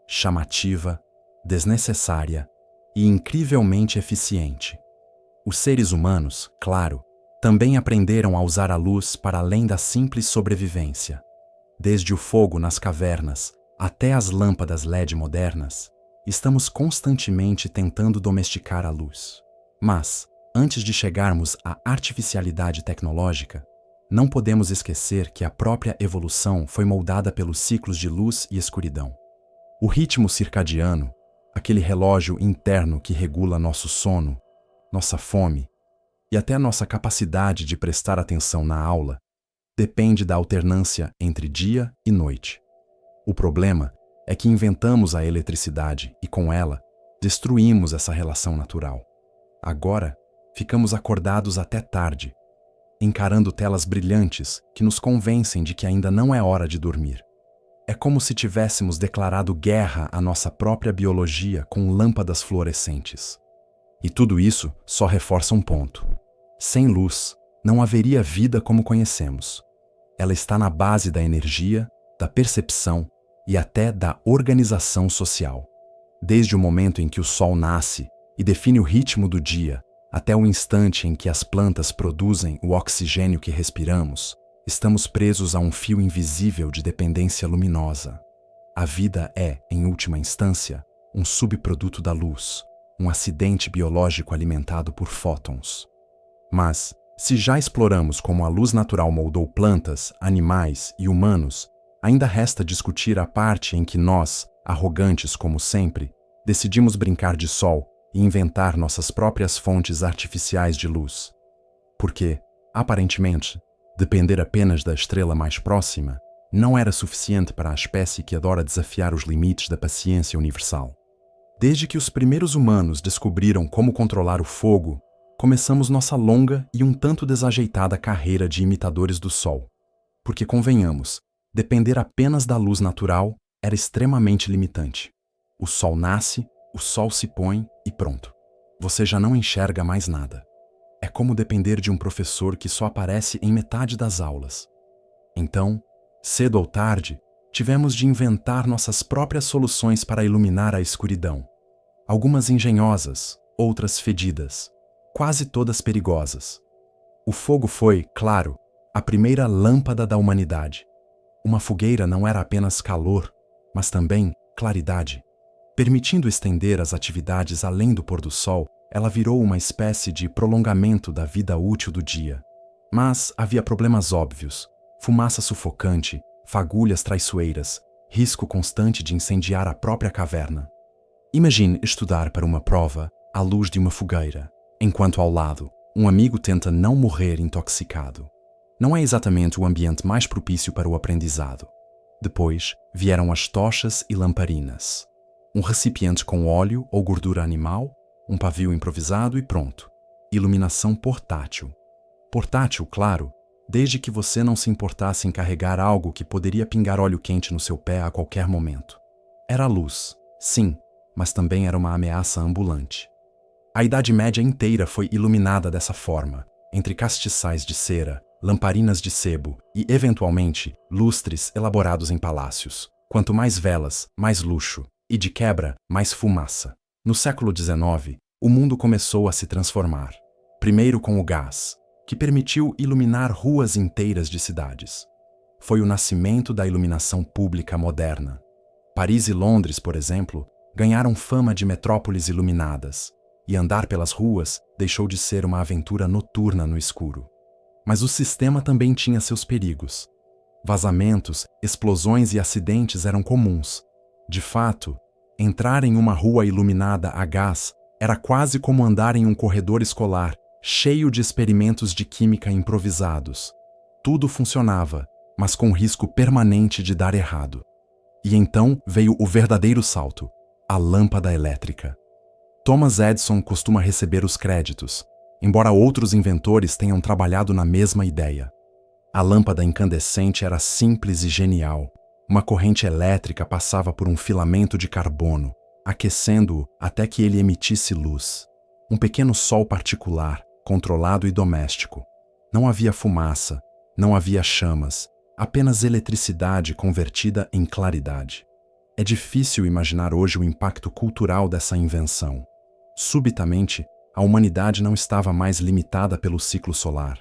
chamativa, desnecessária e incrivelmente eficiente. Os seres humanos, claro, também aprenderam a usar a luz para além da simples sobrevivência. Desde o fogo nas cavernas até as lâmpadas LED modernas, estamos constantemente tentando domesticar a luz. Mas, antes de chegarmos à artificialidade tecnológica, não podemos esquecer que a própria evolução foi moldada pelos ciclos de luz e escuridão. O ritmo circadiano, aquele relógio interno que regula nosso sono, nossa fome e até nossa capacidade de prestar atenção na aula, depende da alternância entre dia e noite. O problema é que inventamos a eletricidade e, com ela, destruímos essa relação natural. Agora, ficamos acordados até tarde, encarando telas brilhantes que nos convencem de que ainda não é hora de dormir. É como se tivéssemos declarado guerra à nossa própria biologia com lâmpadas fluorescentes. E tudo isso só reforça um ponto. Sem luz, não haveria vida como conhecemos. Ela está na base da energia, da percepção e até da organização social. Desde o momento em que o sol nasce e define o ritmo do dia, até o instante em que as plantas produzem o oxigênio que respiramos, estamos presos a um fio invisível de dependência luminosa. A vida é, em última instância, um subproduto da luz, um acidente biológico alimentado por fótons. Mas, se já exploramos como a luz natural moldou plantas, animais e humanos, ainda resta discutir a parte em que nós, arrogantes como sempre, decidimos brincar de sol e inventar nossas próprias fontes artificiais de luz. Porque, aparentemente, depender apenas da estrela mais próxima não era suficiente para a espécie que adora desafiar os limites da paciência universal. Desde que os primeiros humanos descobriram como controlar o fogo, começamos nossa longa e um tanto desajeitada carreira de imitadores do sol. Porque, convenhamos, depender apenas da luz natural era extremamente limitante. O sol nasce, o sol se põe e pronto. Você já não enxerga mais nada. É como depender de um professor que só aparece em metade das aulas. Então, cedo ou tarde, tivemos de inventar nossas próprias soluções para iluminar a escuridão. Algumas engenhosas, outras fedidas, quase todas perigosas. O fogo foi, claro, a primeira lâmpada da humanidade. Uma fogueira não era apenas calor, mas também claridade. Permitindo estender as atividades além do pôr do sol, ela virou uma espécie de prolongamento da vida útil do dia. Mas havia problemas óbvios: fumaça sufocante, fagulhas traiçoeiras, risco constante de incendiar a própria caverna. Imagine estudar para uma prova à luz de uma fogueira, enquanto ao lado, um amigo tenta não morrer intoxicado. Não é exatamente o ambiente mais propício para o aprendizado. Depois vieram as tochas e lamparinas. Um recipiente com óleo ou gordura animal, um pavio improvisado e pronto. Iluminação portátil. Portátil, claro, desde que você não se importasse em carregar algo que poderia pingar óleo quente no seu pé a qualquer momento. Era luz, sim, mas também era uma ameaça ambulante. A Idade Média inteira foi iluminada dessa forma, entre castiçais de cera, lamparinas de sebo e, eventualmente, lustres elaborados em palácios. Quanto mais velas, mais luxo, e de quebra, mais fumaça. No século XIX, o mundo começou a se transformar. Primeiro com o gás, que permitiu iluminar ruas inteiras de cidades. Foi o nascimento da iluminação pública moderna. Paris e Londres, por exemplo, ganharam fama de metrópoles iluminadas, e andar pelas ruas deixou de ser uma aventura noturna no escuro. Mas o sistema também tinha seus perigos. Vazamentos, explosões e acidentes eram comuns. De fato, entrar em uma rua iluminada a gás era quase como andar em um corredor escolar cheio de experimentos de química improvisados. Tudo funcionava, mas com risco permanente de dar errado. E então veio o verdadeiro salto: a lâmpada elétrica. Thomas Edison costuma receber os créditos, embora outros inventores tenham trabalhado na mesma ideia. A lâmpada incandescente era simples e genial. Uma corrente elétrica passava por um filamento de carbono, aquecendo-o até que ele emitisse luz. Um pequeno sol particular, controlado e doméstico. Não havia fumaça, não havia chamas, apenas eletricidade convertida em claridade. É difícil imaginar hoje o impacto cultural dessa invenção. Subitamente, a humanidade não estava mais limitada pelo ciclo solar.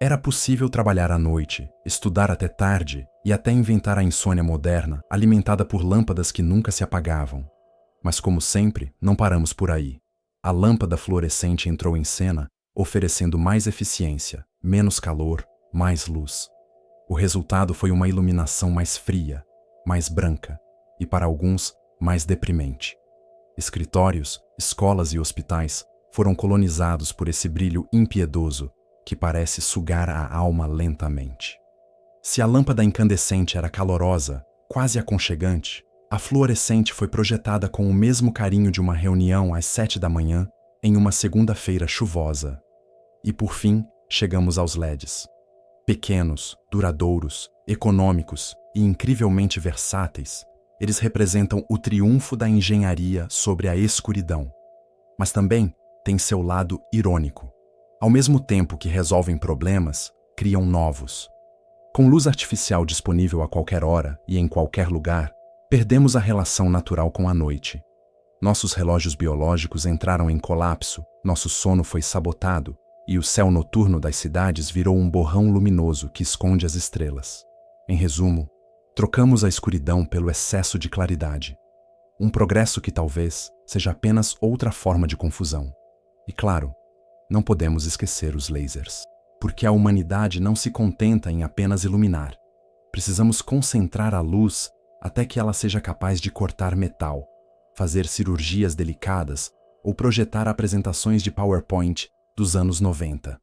Era possível trabalhar à noite, estudar até tarde e até inventar a insônia moderna, alimentada por lâmpadas que nunca se apagavam. Mas, como sempre, não paramos por aí. A lâmpada fluorescente entrou em cena, oferecendo mais eficiência, menos calor, mais luz. O resultado foi uma iluminação mais fria, mais branca e, para alguns, mais deprimente. Escritórios, escolas e hospitais foram colonizados por esse brilho impiedoso que parece sugar a alma lentamente. Se a lâmpada incandescente era calorosa, quase aconchegante, a fluorescente foi projetada com o mesmo carinho de uma reunião às 7 da manhã em uma segunda-feira chuvosa. E por fim, chegamos aos LEDs. Pequenos, duradouros, econômicos e incrivelmente versáteis, eles representam o triunfo da engenharia sobre a escuridão. Mas também têm seu lado irônico. Ao mesmo tempo que resolvem problemas, criam novos. Com luz artificial disponível a qualquer hora e em qualquer lugar, perdemos a relação natural com a noite. Nossos relógios biológicos entraram em colapso, nosso sono foi sabotado e o céu noturno das cidades virou um borrão luminoso que esconde as estrelas. Em resumo, trocamos a escuridão pelo excesso de claridade. Um progresso que talvez seja apenas outra forma de confusão. E claro, não podemos esquecer os lasers, porque a humanidade não se contenta em apenas iluminar. Precisamos concentrar a luz até que ela seja capaz de cortar metal, fazer cirurgias delicadas ou projetar apresentações de PowerPoint dos anos 90.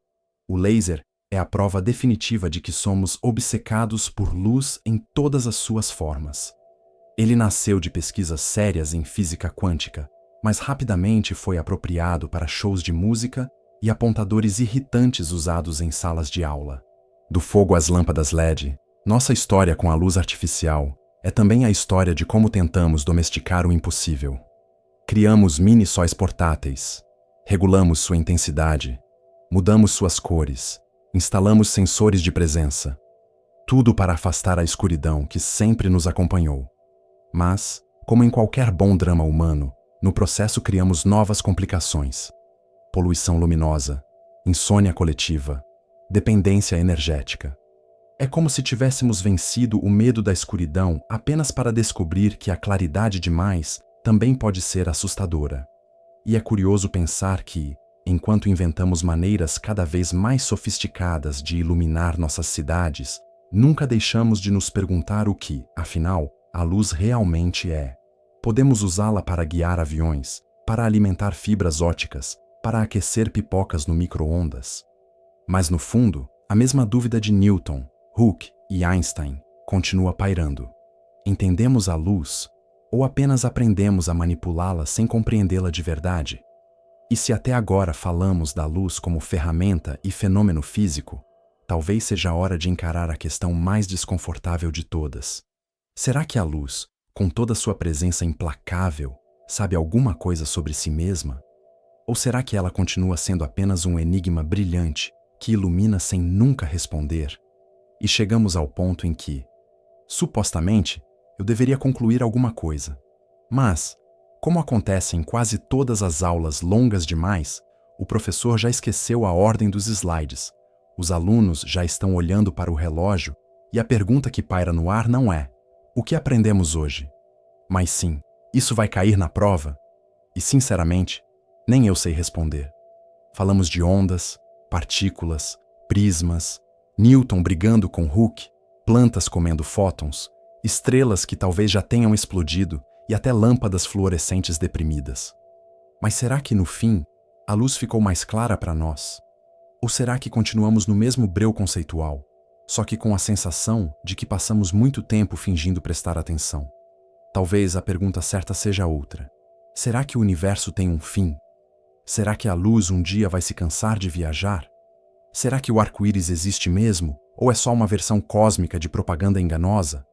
O laser é a prova definitiva de que somos obcecados por luz em todas as suas formas. Ele nasceu de pesquisas sérias em física quântica, mas rapidamente foi apropriado para shows de música e apontadores irritantes usados em salas de aula. Do fogo às lâmpadas LED, nossa história com a luz artificial é também a história de como tentamos domesticar o impossível. Criamos mini-sóis portáteis, regulamos sua intensidade, mudamos suas cores, instalamos sensores de presença. Tudo para afastar a escuridão que sempre nos acompanhou. Mas, como em qualquer bom drama humano, no processo criamos novas complicações. Poluição luminosa, insônia coletiva, dependência energética. É como se tivéssemos vencido o medo da escuridão apenas para descobrir que a claridade demais também pode ser assustadora. E é curioso pensar que, enquanto inventamos maneiras cada vez mais sofisticadas de iluminar nossas cidades, nunca deixamos de nos perguntar o que, afinal, a luz realmente é. Podemos usá-la para guiar aviões, para alimentar fibras óticas, para aquecer pipocas no micro-ondas. Mas, no fundo, a mesma dúvida de Newton, Hooke e Einstein continua pairando. Entendemos a luz ou apenas aprendemos a manipulá-la sem compreendê-la de verdade? E se até agora falamos da luz como ferramenta e fenômeno físico, talvez seja a hora de encarar a questão mais desconfortável de todas. Será que a luz, com toda sua presença implacável, sabe alguma coisa sobre si mesma? Ou será que ela continua sendo apenas um enigma brilhante que ilumina sem nunca responder? E chegamos ao ponto em que, supostamente, eu deveria concluir alguma coisa. Mas, como acontece em quase todas as aulas longas demais, o professor já esqueceu a ordem dos slides, os alunos já estão olhando para o relógio e a pergunta que paira no ar não é: o que aprendemos hoje? Mas sim, isso vai cair na prova? E, sinceramente, nem eu sei responder. Falamos de ondas, partículas, prismas, Newton brigando com Hooke, plantas comendo fótons, estrelas que talvez já tenham explodido e até lâmpadas fluorescentes deprimidas. Mas será que, no fim, a luz ficou mais clara para nós? Ou será que continuamos no mesmo breu conceitual, só que com a sensação de que passamos muito tempo fingindo prestar atenção? Talvez a pergunta certa seja outra. Será que o universo tem um fim? Será que a luz um dia vai se cansar de viajar? Será que o arco-íris existe mesmo, ou é só uma versão cósmica de propaganda enganosa?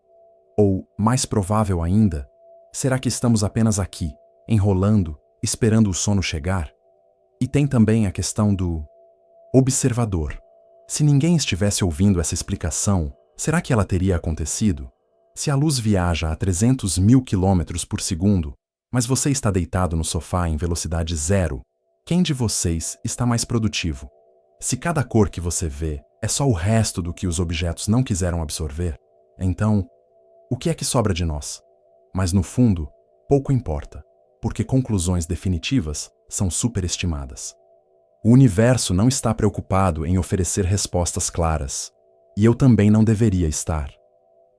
Ou, mais provável ainda, será que estamos apenas aqui, enrolando, esperando o sono chegar? E tem também a questão do observador. Se ninguém estivesse ouvindo essa explicação, será que ela teria acontecido? Se a luz viaja a 300 mil quilômetros por segundo, mas você está deitado no sofá em velocidade zero, quem de vocês está mais produtivo? Se cada cor que você vê é só o resto do que os objetos não quiseram absorver, então, o que é que sobra de nós? Mas no fundo, pouco importa, porque conclusões definitivas são superestimadas. O universo não está preocupado em oferecer respostas claras, e eu também não deveria estar.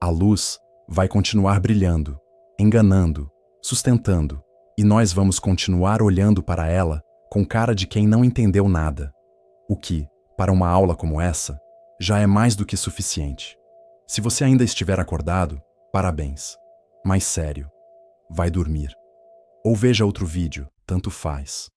A luz vai continuar brilhando, enganando, sustentando, e nós vamos continuar olhando para ela com cara de quem não entendeu nada. O que, para uma aula como essa, já é mais do que suficiente. Se você ainda estiver acordado, parabéns. Mas sério, vai dormir. Ou veja outro vídeo, tanto faz.